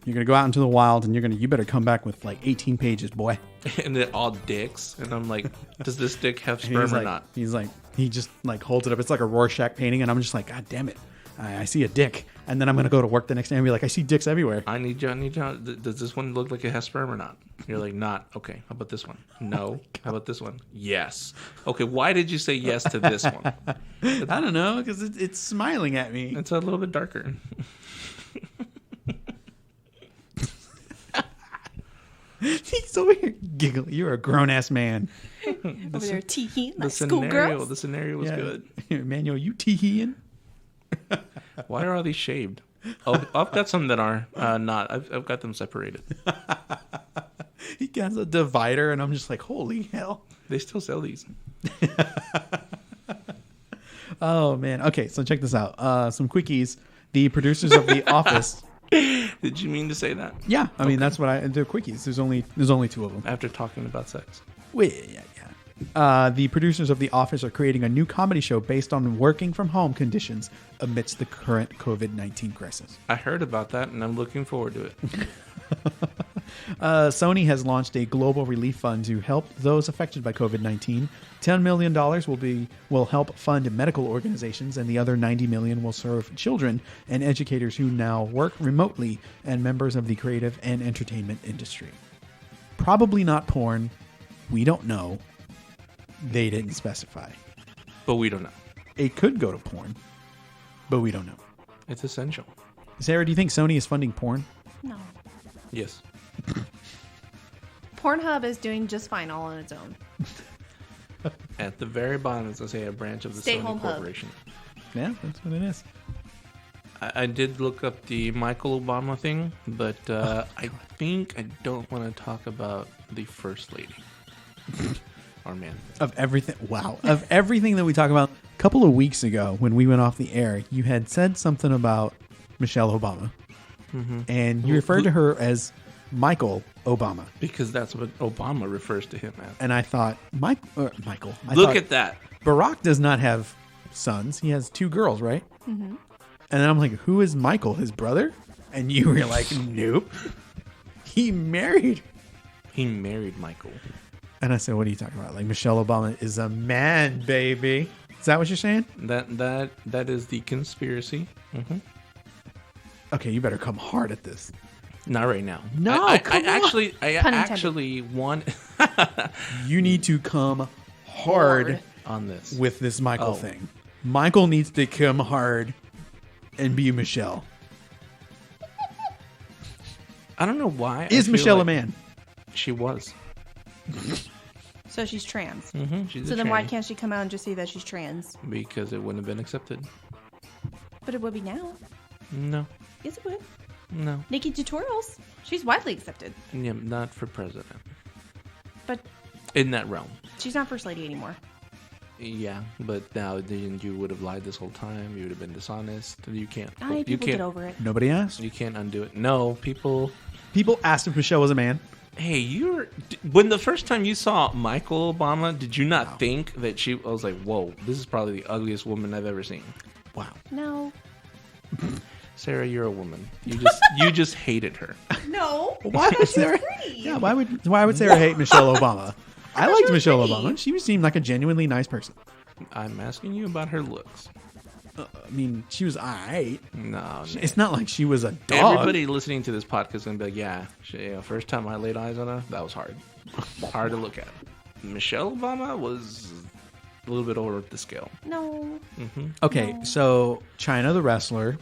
You're gonna go out into the wild, and you better come back with like 18 pages, boy. And they're all dicks. And I'm like, does this dick have And sperm or not? he just like holds it up. It's like a Rorschach painting, and I'm just like, God damn it, I see a dick. And then I'm gonna go to work the next day and be like, I see dicks everywhere. I need you. Does this one look like it has sperm or not? You're like, not. Okay. How about this one? No. How about this one? Yes. Okay. Why did you say yes to this one? I don't know, because it's smiling at me. It's a little bit darker. He's over here giggling. You're a grown ass man. Over there teeing The like scenario. schoolgirls. The scenario was good. Manuel, you teeing? Why are all these shaved? Oh, I've got some that are not. I've got them separated. He has a divider, and I'm just like, holy hell. They still sell these. Oh man. Okay, so check this out. Some quickies. The producers of The Office. Did you mean to say that? Yeah, I mean that's what they're quickies. There's only two of them. After talking about sex. Wait, yeah. The producers of The Office are creating a new comedy show based on working from home conditions amidst the current COVID-19 crisis. I heard about that, and I'm looking forward to it. Sony has launched a global relief fund to help those affected by COVID-19. $10 million will help fund medical organizations, and the other $90 million will serve children and educators who now work remotely and members of the creative and entertainment industry. Probably not porn. We don't know. They didn't specify. But we don't know. It could go to porn, but we don't know. It's essential. Sarah, do you think Sony is funding porn? No. Yes. Pornhub is doing just fine all on its own. At the very bottom, it's going to say a branch of the Stay Sony home hub. Corporation. Yeah, that's what it is. I did look up the Michael Obama thing, but I think I don't want to talk about the First Lady. Or man. Of everything, wow. Of everything that we talk about, a couple of weeks ago when we went off the air, you had said something about Michelle Obama. And you referred to her as Michael Obama. Because that's what Obama refers to him as. And I thought, Michael. Look at that. Barack does not have sons. He has two girls, right? Mm-hmm. And then I'm like, who is Michael, his brother? And you were like, nope. He married. He married Michael. And I said, what are you talking about? Like, Michelle Obama is a man, baby. Is that what you're saying? That is the conspiracy. Mm-hmm. Okay, you better come hard at this. Not right now. No, I come on. actually Pun intended. actually want You need to come hard on this. with this Michael Oh. thing. Michael needs to come hard and be Michelle. I don't know why. I Is feel Michelle like a man? She was. So she's trans. Mm-hmm, she's So a then why tranny. can't she come out and just say that she's trans? Because it wouldn't have been accepted. But it would be now. No. Yes, it would. No. Nikki Tutorials. She's widely accepted. Yeah, not for president. But In that realm. she's not first lady anymore. Yeah, but now then you would have lied this whole time. You would have been dishonest. You can't. I You people can't. get over it. Nobody asked. You can't undo it. No, people. People asked if Michelle was a man. Hey, when the first time you saw Michael Obama, did you not think that she? I was like, whoa, this is probably the ugliest woman I've ever seen. Wow. No. Sarah, you're a woman. You just hated her. No. Why would Sarah? pretty. Yeah. Why would Sarah hate Michelle Obama? I liked she was Michelle pretty. Obama. She seemed like a genuinely nice person. I'm asking you about her looks. I mean, she was alright. No, It's not like she was a dog. everybody listening to this podcast is gonna be like, yeah, first time I laid eyes on her, that was hard. Hard to look at. Michelle Obama was a little bit over the scale. No. Okay, No. so China the wrestler,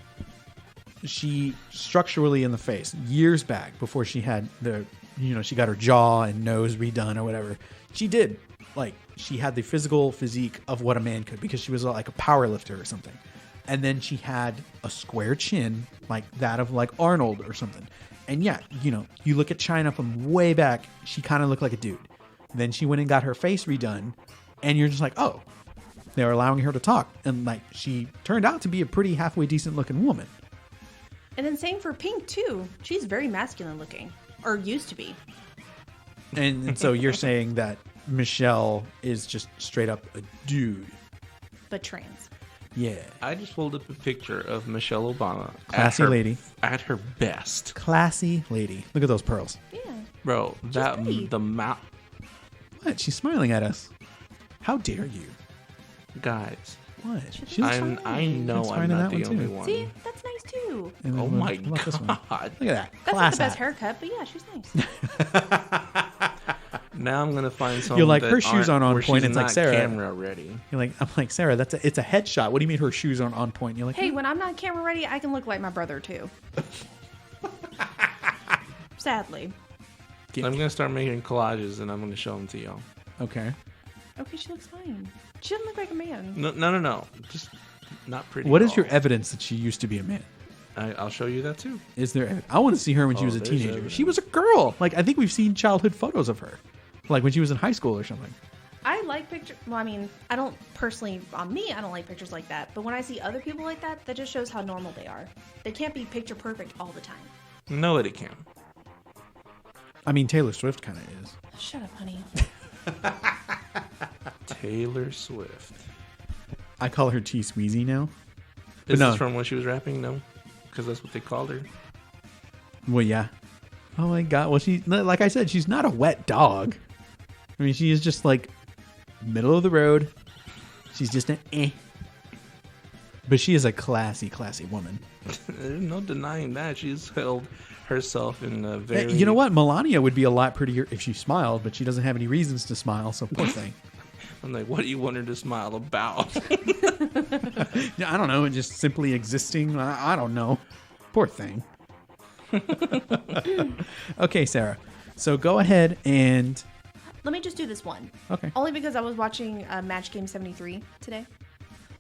she structurally in the face years back before she had she got her jaw and nose redone or whatever. She did she had the physical physique of what a man could because she was like a power lifter or something. And then she had a square chin like that of like Arnold or something. And yeah, you look at China from way back, she kind of looked like a dude. Then she went and got her face redone and you're just like, oh, they were allowing her to talk. And she turned out to be a pretty halfway decent looking woman. And then same for Pink too. She's very masculine looking, or used to be. And so you're saying that Michelle is just straight up a dude. But trans. Yeah. I just pulled up a picture of Michelle Obama. Classy lady. At her best. Classy lady. Look at those pearls. Yeah. Bro, pretty. the mouth. What? She's smiling at us. How dare you? Guys, What? She's She's fine. I know It's I'm fine in not that the one, only too. one. See, that's nice too. And then Oh what my about this one? Look god. at that. That's Class not the best act. haircut, but yeah, she's nice. Now I'm gonna find something. You're like, that her shoes aren't on where point. she's It's like, not Sarah. camera ready. I'm like, Sarah, it's a headshot. What do you mean her shoes aren't on point? You're like, Hey, when I'm not camera ready, I can look like my brother too. Sadly. I'm gonna start making collages and I'm gonna show them to y'all. okay. Okay, she looks fine. She doesn't look like a man. No. Just not pretty. What at is your all. evidence that she used to be a man? I'll show you that too. Is there? I want to see her when she Oh, was a there's teenager. evidence. She was a girl. I think we've seen childhood photos of her, like when she was in high school or something. I like pictures. Well, I mean, I don't personally, on me, I don't like pictures like that. But when I see other people like that, that just shows how normal they are. They can't be picture perfect all the time. Nobody can. I mean, Taylor Swift kind of is. Shut up, honey. Taylor Swift. I call her T Sweezy now. Is no. this from when she was rapping? No, because that's what they called her. Well, yeah. Oh my god. Well, like I said, she's not a wet dog. I mean, she is just middle of the road. She's just an eh. But she is a classy woman. There's no denying that. She's held herself in a very. You know what? Melania would be a lot prettier if she smiled, but she doesn't have any reasons to smile, so poor thing. I'm like, what do you want her to smile about? Yeah, I don't know. Just simply existing. I don't know. Poor thing. Okay, Sarah. So go ahead and. Let me just do this one. Okay. Only because I was watching Match Game 73 today.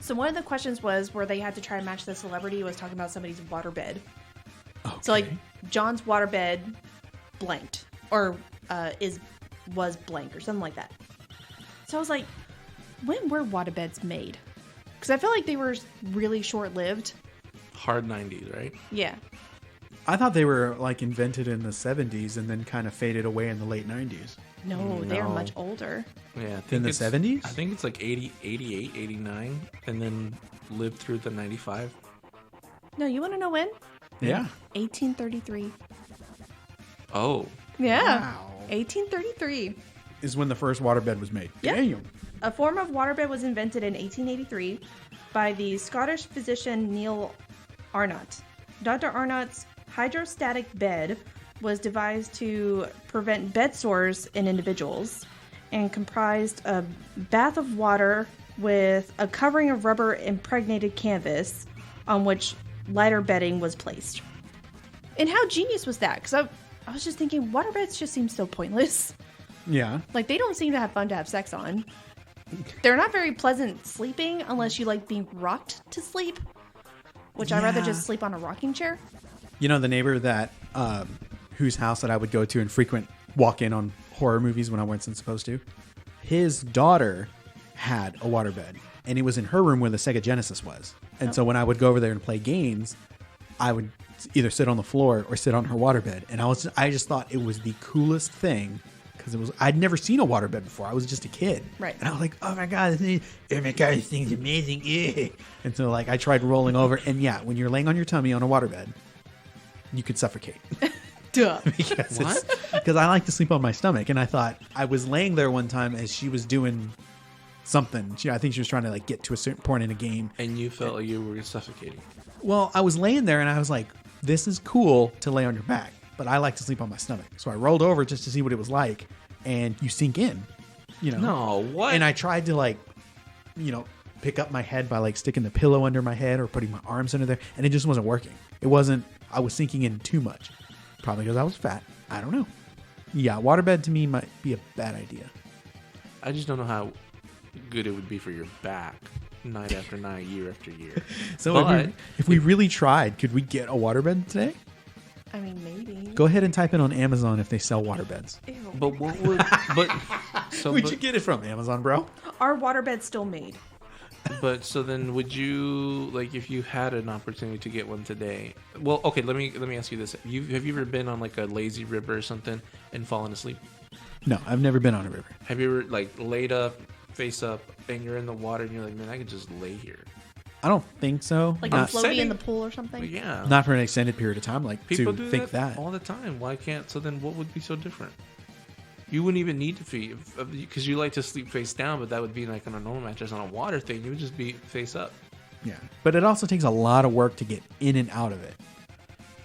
So one of the questions was where they had to try and match the celebrity was talking about somebody's waterbed. Okay. So John's waterbed blanked or was blank or something like that. So I was like, when were waterbeds made? Because I feel like they were really short-lived. Hard 90s, right? Yeah. I thought they were invented in the 70s and then kind of faded away in the late 90s. No, they're No. much older. Yeah. I think In the it's- 70s? I think it's 80, 88, 89, and then lived through the 95. No, you want to know when? Yeah. 1833. Oh. Yeah. Wow. 1833. Is when the first waterbed was made. Yep. Damn. A form of waterbed was invented in 1883 by the Scottish physician Neil Arnott. Dr. Arnott's hydrostatic bed was devised to prevent bed sores in individuals and comprised a bath of water with a covering of rubber impregnated canvas on which lighter bedding was placed. And how genius was that? Because I was just thinking, waterbeds just seem so pointless. Yeah. They don't seem to have fun to have sex on. They're not very pleasant sleeping unless you like being rocked to sleep, which I'd rather Yeah. just sleep on a rocking chair. You know, the neighbor that whose house that I would go to and frequent walk in on horror movies when I wasn't supposed to. His daughter had a waterbed, and it was in her room where the Sega Genesis was. And so when I would go over there and play games, I would either sit on the floor or sit on her waterbed. And I just thought it was the coolest thing because I'd never seen a waterbed before. I was just a kid. Right. And I was like, oh my God, this thing's amazing. Yeah. And so like I tried rolling over, and yeah, when you're laying on your tummy on a waterbed, you could suffocate. Duh. Because I like to sleep on my stomach. And I thought I was laying there one time as she was doing something. I think she was trying to like get to a certain point in a game. And you felt like you were suffocating. Well, I was laying there and I was like, this is cool to lay on your back, but I like to sleep on my stomach. So I rolled over just to see what it was like, and you sink in, No, what? And I tried to like, pick up my head by like sticking the pillow under my head or putting my arms under there, and it just wasn't working. I was sinking in too much. Probably because I was fat. I don't know. Yeah, waterbed to me might be a bad idea. I just don't know how good it would be for your back night after night, year after year. So if we really tried, could we get a waterbed today? I mean, maybe. Go ahead and type in on Amazon if they sell waterbeds. Ew. But what would... Where'd you get it from, Amazon, bro? Are waterbeds still made? But so then would you, like, if you had an opportunity to get one today... Well, okay, let me ask you this. Have you ever been on, like, a lazy river or something and fallen asleep? No, I've never been on a river. Have you ever, like, laid up, face up, and you're in the water and you're like, man, I could just lay here? I don't think so. Like not, a floaty in the pool or something? Yeah. not for an extended period of time. Like People to do think that. all the time. Why can't... So then what would be so different? You wouldn't even need to feed, because you like to sleep face down, but that would be like on a normal mattress. On a water thing, you would just be face up. Yeah, but it also takes a lot of work to get in and out of it.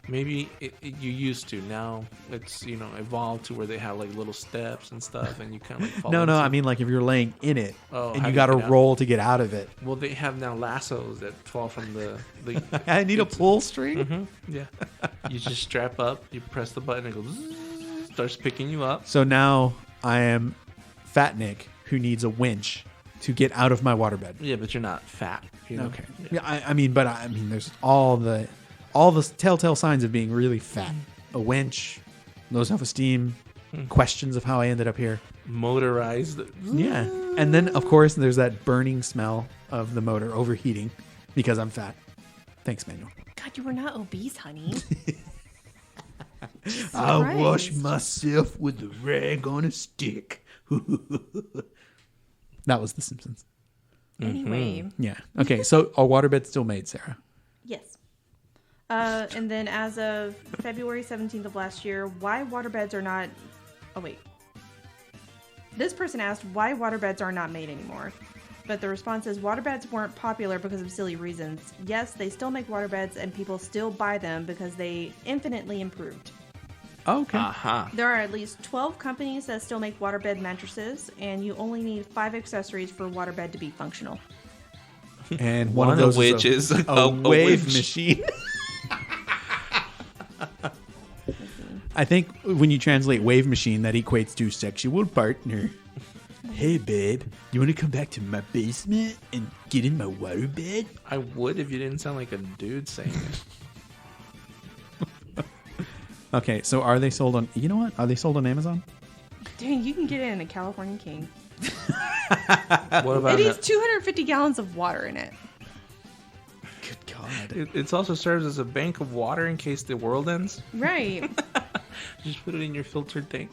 Maybe you used to. Now it's evolved to where they have like little steps and stuff, and you kind of like fall No, into... I mean like if you're laying in it Oh, and how you do got to you get out? roll to get out of it. Well, they have now lassos that fall from the I need a pull string. yeah. You just strap up, you press the button, and it goes, starts picking you up. So now I am Fat Nick who needs a winch to get out of my waterbed. Yeah, but you're not fat. Okay. Yeah, I mean, there's all the telltale signs of being really fat. A winch, low self-esteem, questions of how I ended up here. Motorized. Yeah. And then, of course, there's that burning smell of the motor overheating because I'm fat. Thanks, Manuel. God, you were not obese, honey. I wash myself with a rag on a stick. That was The Simpsons. Anyway. Yeah. Okay, so are waterbeds still made, Sarah? Yes. And then as of February 17th of last year, why waterbeds are not... Oh, wait. This person asked why waterbeds are not made anymore. But the response is waterbeds weren't popular because of silly reasons. Yes, they still make waterbeds and people still buy them because they infinitely improved. Okay. Aha. There are at least 12 companies that still make waterbed mattresses, and you only need 5 accessories for a waterbed to be functional. And One of those which is a wave winch. machine. I think when you translate wave machine, that equates to sexual partner. Hey, babe, you want to come back to my basement and get in my waterbed? I would if you didn't sound like a dude saying it. Okay, so are they sold on... You know what? Are they sold on Amazon? Dang, you can get it in a California King. What about It needs 250 gallons of water in it. Good God. It also serves as a bank of water in case the world ends. Right. Just put it in your filtered tank.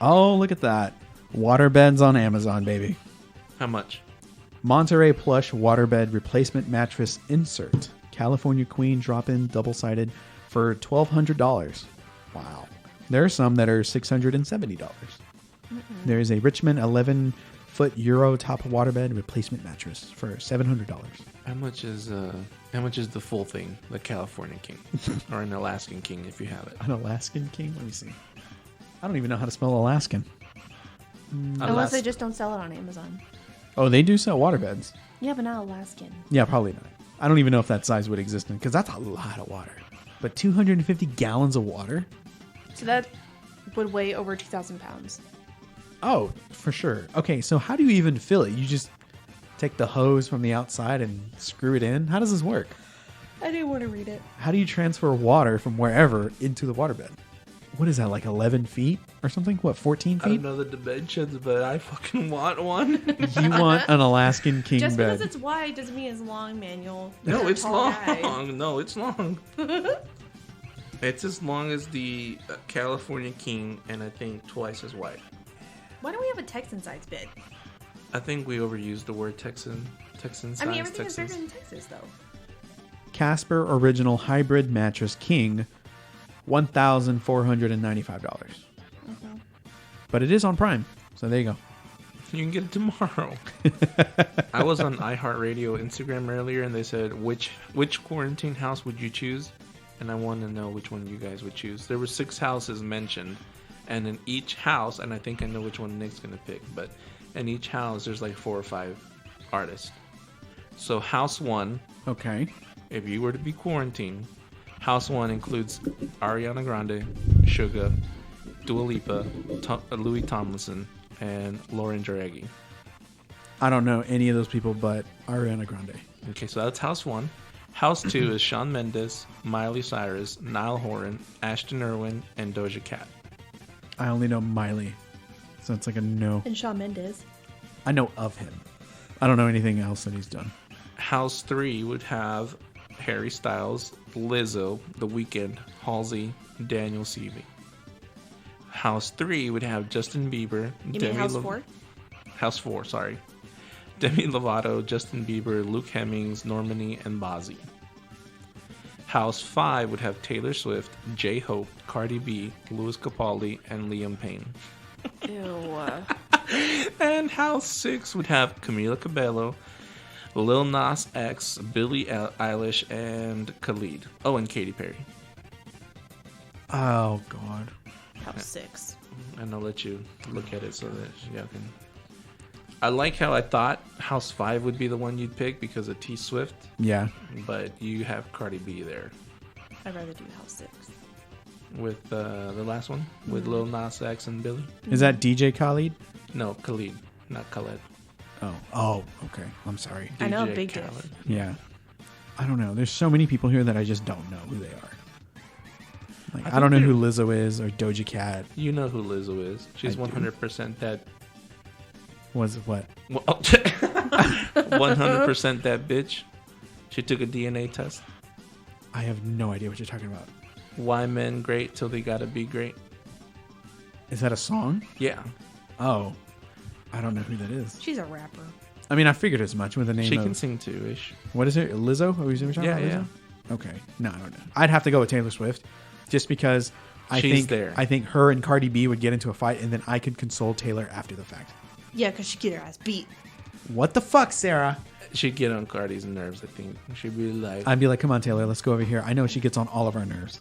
Oh, look at that. Waterbeds on Amazon, baby. How much? Monterey Plush Waterbed Replacement Mattress Insert. California Queen drop-in double-sided for $1,200. Wow. There are some that are $670. There is a Richmond 11-foot Euro top waterbed replacement mattress for $700. How much is the full thing? The California King or an Alaskan King if you have it. An Alaskan King? Let me see. I don't even know how to spell Alaskan. Unless they just don't sell it on Amazon. Oh, they do sell waterbeds. Yeah, but not Alaskan. Yeah, probably not. I don't even know if that size would exist because that's a lot of water. But 250 gallons of water? So that would weigh over 2,000 pounds. Oh, for sure. Okay, so how do you even fill it? You just take the hose from the outside and screw it in? How does this work? I didn't want to read it. How do you transfer water from wherever into the waterbed? what is that, like 11 feet or something? What, 14 I don't feet? know the dimensions, but I fucking want one. You want an Alaskan king Just bed. because it's wide doesn't mean it's long, Manuel. No, You're a it's tall long. guy. No, it's long. It's as long as the California king, and I think twice as wide. Why don't we have a Texan size bed? I think we overused the word Texan. Texan size. I mean, everything Texans. is bigger than Texas, though. Casper Original Hybrid Mattress King, $1,495. But it is on Prime, so there you go. You can get it tomorrow. I was on iHeartRadio Instagram earlier, and they said which quarantine house would you choose, and I want to know which one you guys would choose. There were 6 houses mentioned, and in each house, and I think I know which one Nick's gonna pick, but in each house there's like 4 or 5 artists. So house 1, Okay. if you were to be quarantined, house 1 includes Ariana Grande, Suga, Dua Lipa, Louis Tomlinson, and Lauren Jareggi. I don't know any of those people but Ariana Grande. Okay, so that's house 1. House 2 is Shawn Mendes, Miley Cyrus, Niall Horan, Ashton Irwin, and Doja Cat. I only know Miley, so it's like a no. And Shawn Mendes. I know of him. I don't know anything else that he's done. House 3 would have Harry Styles, Lizzo, The Weeknd, Halsey, Daniel Seavey. House 3 would have Justin Bieber, You mean House 4? House 4, sorry. Demi Lovato, Justin Bieber, Luke Hemmings, Normani, and Bazzi. House 5 would have Taylor Swift, J-Hope, Cardi B, Louis Capaldi, and Liam Payne. Ew. And House 6 would have Camila Cabello, Lil Nas X, Billie Eilish, and Khalid. Oh, and Katy Perry. Oh, God. House 6. And I'll let you look at it so that y'all can... I like how I thought House 5 would be the one you'd pick because of T Swift, Yeah. but you have Cardi B there I'd rather do House 6. with the last one, with Lil Nas X and Billie. Is that DJ Khalid? No, Khalid, not Khaled. Oh, okay. I'm sorry. I know, DJ big diff. Khaled. Yeah. I don't know. There's so many people here that I just don't know who they are. Like, I don't know who Lizzo is or Doja Cat. You know who Lizzo is. She's I do. 100% that... Was what? 100% that bitch. She took a DNA test. I have no idea what you're talking about. Why men great till they gotta be great? Is that a song? Yeah. Oh. I don't know who that is. She's a rapper. I mean, I figured as much with the name She of... can sing too, ish. What is it? Lizzo? Are we talking Yeah, about yeah. Lizzo? Okay. No, I don't know. I'd have to go with Taylor Swift just because She's there. I think her and Cardi B would get into a fight and then I could console Taylor after the fact. Yeah, because she get her ass beat. What the fuck, Sarah? She'd get on Cardi's nerves, I think. She'd be like, I'd be like, come on, Taylor, let's go over here. I know she gets on all of our nerves.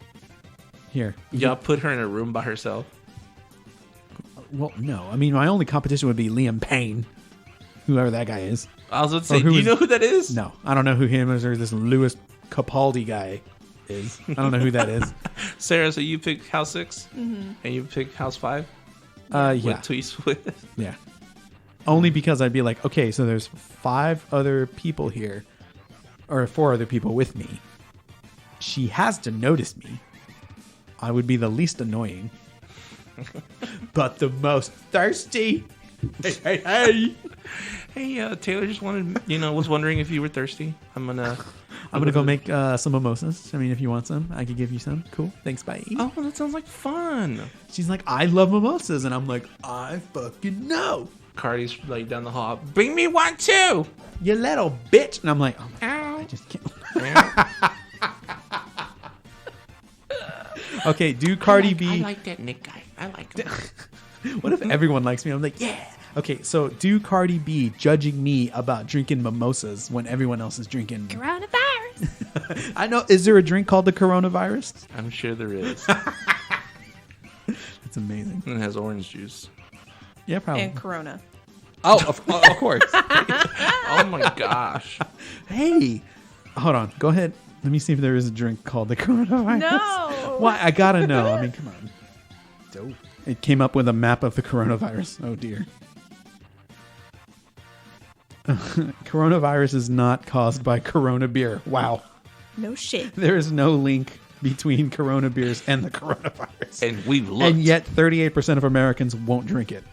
Here. y'all put her in a room by herself. Well, no. I mean, my only competition would be Liam Payne, whoever that guy is. I was about to say, who do you is- know who that is? No, I don't know who him is or this Louis Capaldi guy is. I don't know who that is. Sarah, so you pick House 6? Mm-hmm. And you pick House 5? Yeah. With T Swift? Yeah. Only because I'd be like, okay, so there's 5 other people here, or 4 other people with me. She has to notice me. I would be the least annoying, but the most thirsty. Hey. Hey, Taylor just was wondering if you were thirsty. I'm gonna go make some mimosas. I mean, if you want some, I could give you some. Cool. Thanks, bye. Oh, that sounds like fun. She's like, I love mimosas, and I'm like, I fucking know. Cardi's like down the hall. Bring me one too. You little bitch. And I'm like, oh my Ow. God, I just can't. Yeah. Okay, do Cardi B. I like that Nick guy. I like him. What if everyone likes me? I'm like, yeah. Okay, so do Cardi B judging me about drinking mimosas when everyone else is drinking? Coronavirus. I know. Is there a drink called the coronavirus? I'm sure there is. It's amazing. And it has orange juice. Yeah, probably. And Corona. Oh, of course. Oh my gosh. Hey, hold on. Go ahead. Let me see if there is a drink called the coronavirus. No. Why? I gotta know. I mean, come on. Dope. It came up with a map of the coronavirus. Oh dear. Coronavirus is not caused by Corona beer. Wow. No shit. There is no link between Corona beers and the coronavirus. And we've looked. And yet 38% of Americans won't drink it.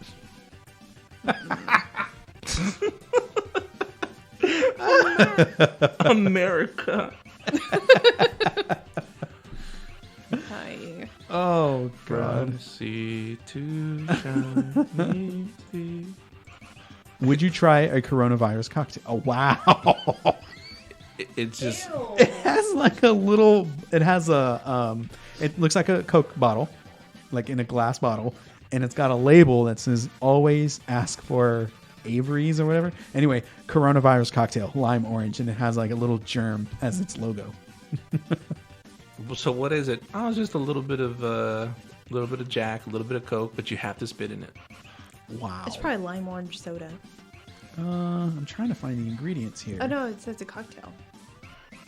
America. Hi. Oh, God. From sea to shining sea. Would you try a coronavirus cocktail? Oh, wow. It's just... It has like a little... It has a... it looks like a Coke bottle, like in a glass bottle. And it's got a label that says, always ask for Avery's or whatever. Anyway, coronavirus cocktail, lime orange. And it has like a little germ as its logo. So what is it? Oh, it's just a little bit of Jack, a little bit of Coke, but you have to spit in it. Wow. It's probably lime orange soda. I'm trying to find the ingredients here. Oh, no, it says a cocktail.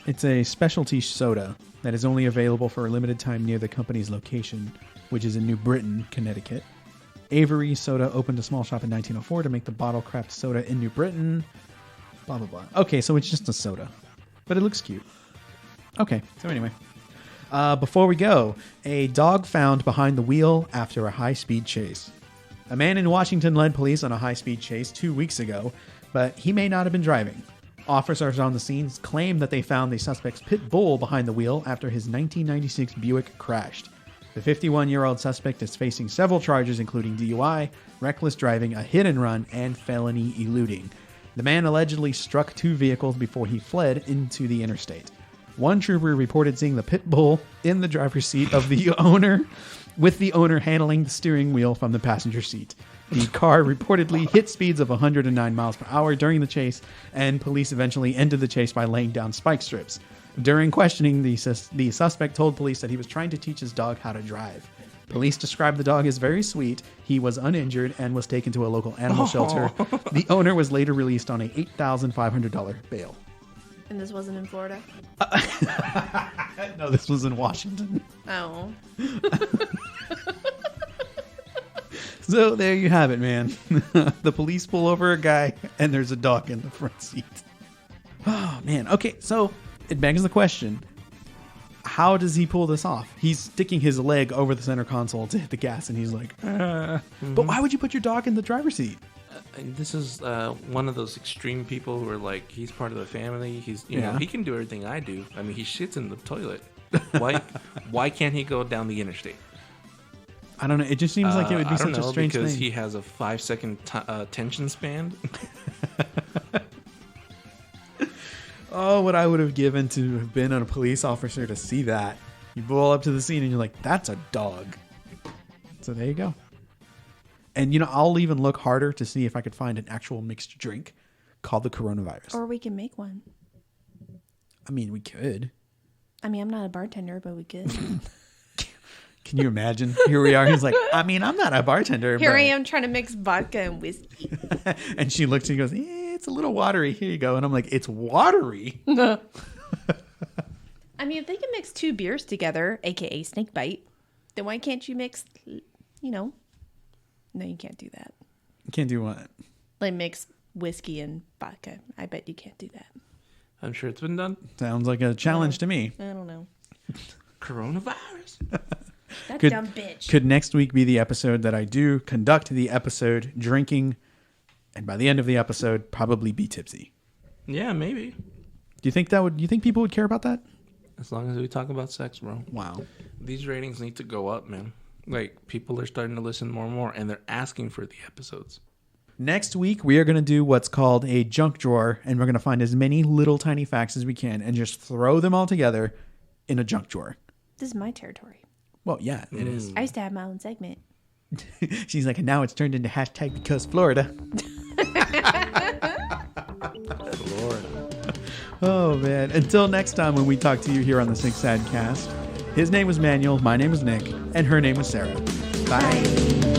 It's a specialty soda that is only available for a limited time near the company's location, which is in New Britain, Connecticut. Avery Soda opened a small shop in 1904 to make the bottle craft soda in New Britain. Blah, blah, blah. Okay, so it's just a soda. But it looks cute. Okay, so anyway. Before we go, a dog found behind the wheel after a high-speed chase. A man in Washington led police on a high-speed chase 2 weeks ago, but he may not have been driving. Officers on the scene claim that they found the suspect's pit bull behind the wheel after his 1996 Buick crashed. The 51-year-old suspect is facing several charges, including DUI, reckless driving, a hit and run, and felony eluding. The man allegedly struck two vehicles before he fled into the interstate. One trooper reported seeing the pit bull in the driver's seat of the owner, with the owner handling the steering wheel from the passenger seat. The car reportedly hit speeds of 109 miles per hour during the chase, and police eventually ended the chase by laying down spike strips. During questioning, the suspect told police that he was trying to teach his dog how to drive. Police described the dog as very sweet. He was uninjured and was taken to a local animal shelter. The owner was later released on a $8,500 bail. And this wasn't in Florida? No, this was in Washington. Oh. So there you have it, man. The police pull over a guy, and there's a dog in the front seat. Oh, man. Okay, so it begs the question. How does he pull this off? He's sticking his leg over the center console to hit the gas, and he's like, But why would you put your dog in the driver's seat? This is one of those extreme people who are like, he's part of the family. He's, you know, he can do everything I do. I mean, he shits in the toilet. Why can't he go down the interstate? I don't know. It just seems like it would be such a strange because thing. he has a 5-second attention span. Oh, what I would have given to have been a police officer to see that. You roll up to the scene and you're like, that's a dog. So there you go. And, you know, I'll even look harder to see if I could find an actual mixed drink called the coronavirus. Or we can make one. I mean, we could. I mean, I'm not a bartender, but we could. Can you imagine? Here we are. He's like, I mean, I'm not a bartender. Here but... I am trying to mix vodka and whiskey. And she looks and goes, it's a little watery. Here you go. And I'm like, it's watery? I mean, if they can mix two beers together, a.k.a. snake bite, then why can't you mix, you know... No, you can't do that. You can't do what? Like mix whiskey and vodka. I bet you can't do that. I'm sure it's been done. Sounds like a challenge to me. I don't know. Coronavirus. That dumb bitch. Could next week be the episode that I do conduct the episode drinking, and by the end of the episode, probably be tipsy? Yeah, maybe. Do you think people would care about that? As long as we talk about sex, bro. Wow. These ratings need to go up, man. Like, people are starting to listen more and more, and they're asking for the episodes. Next week, we are going to do what's called a junk drawer, and we're going to find as many little tiny facts as we can and just throw them all together in a junk drawer. This is my territory. Well, yeah, it is. I used to have my own segment. She's like, and now it's turned into hashtag because Florida. Florida. Oh, man. Until next time when we talk to you here on the Six Sad Cast. His name was Manuel, my name was Nick, and her name was Sarah. Bye.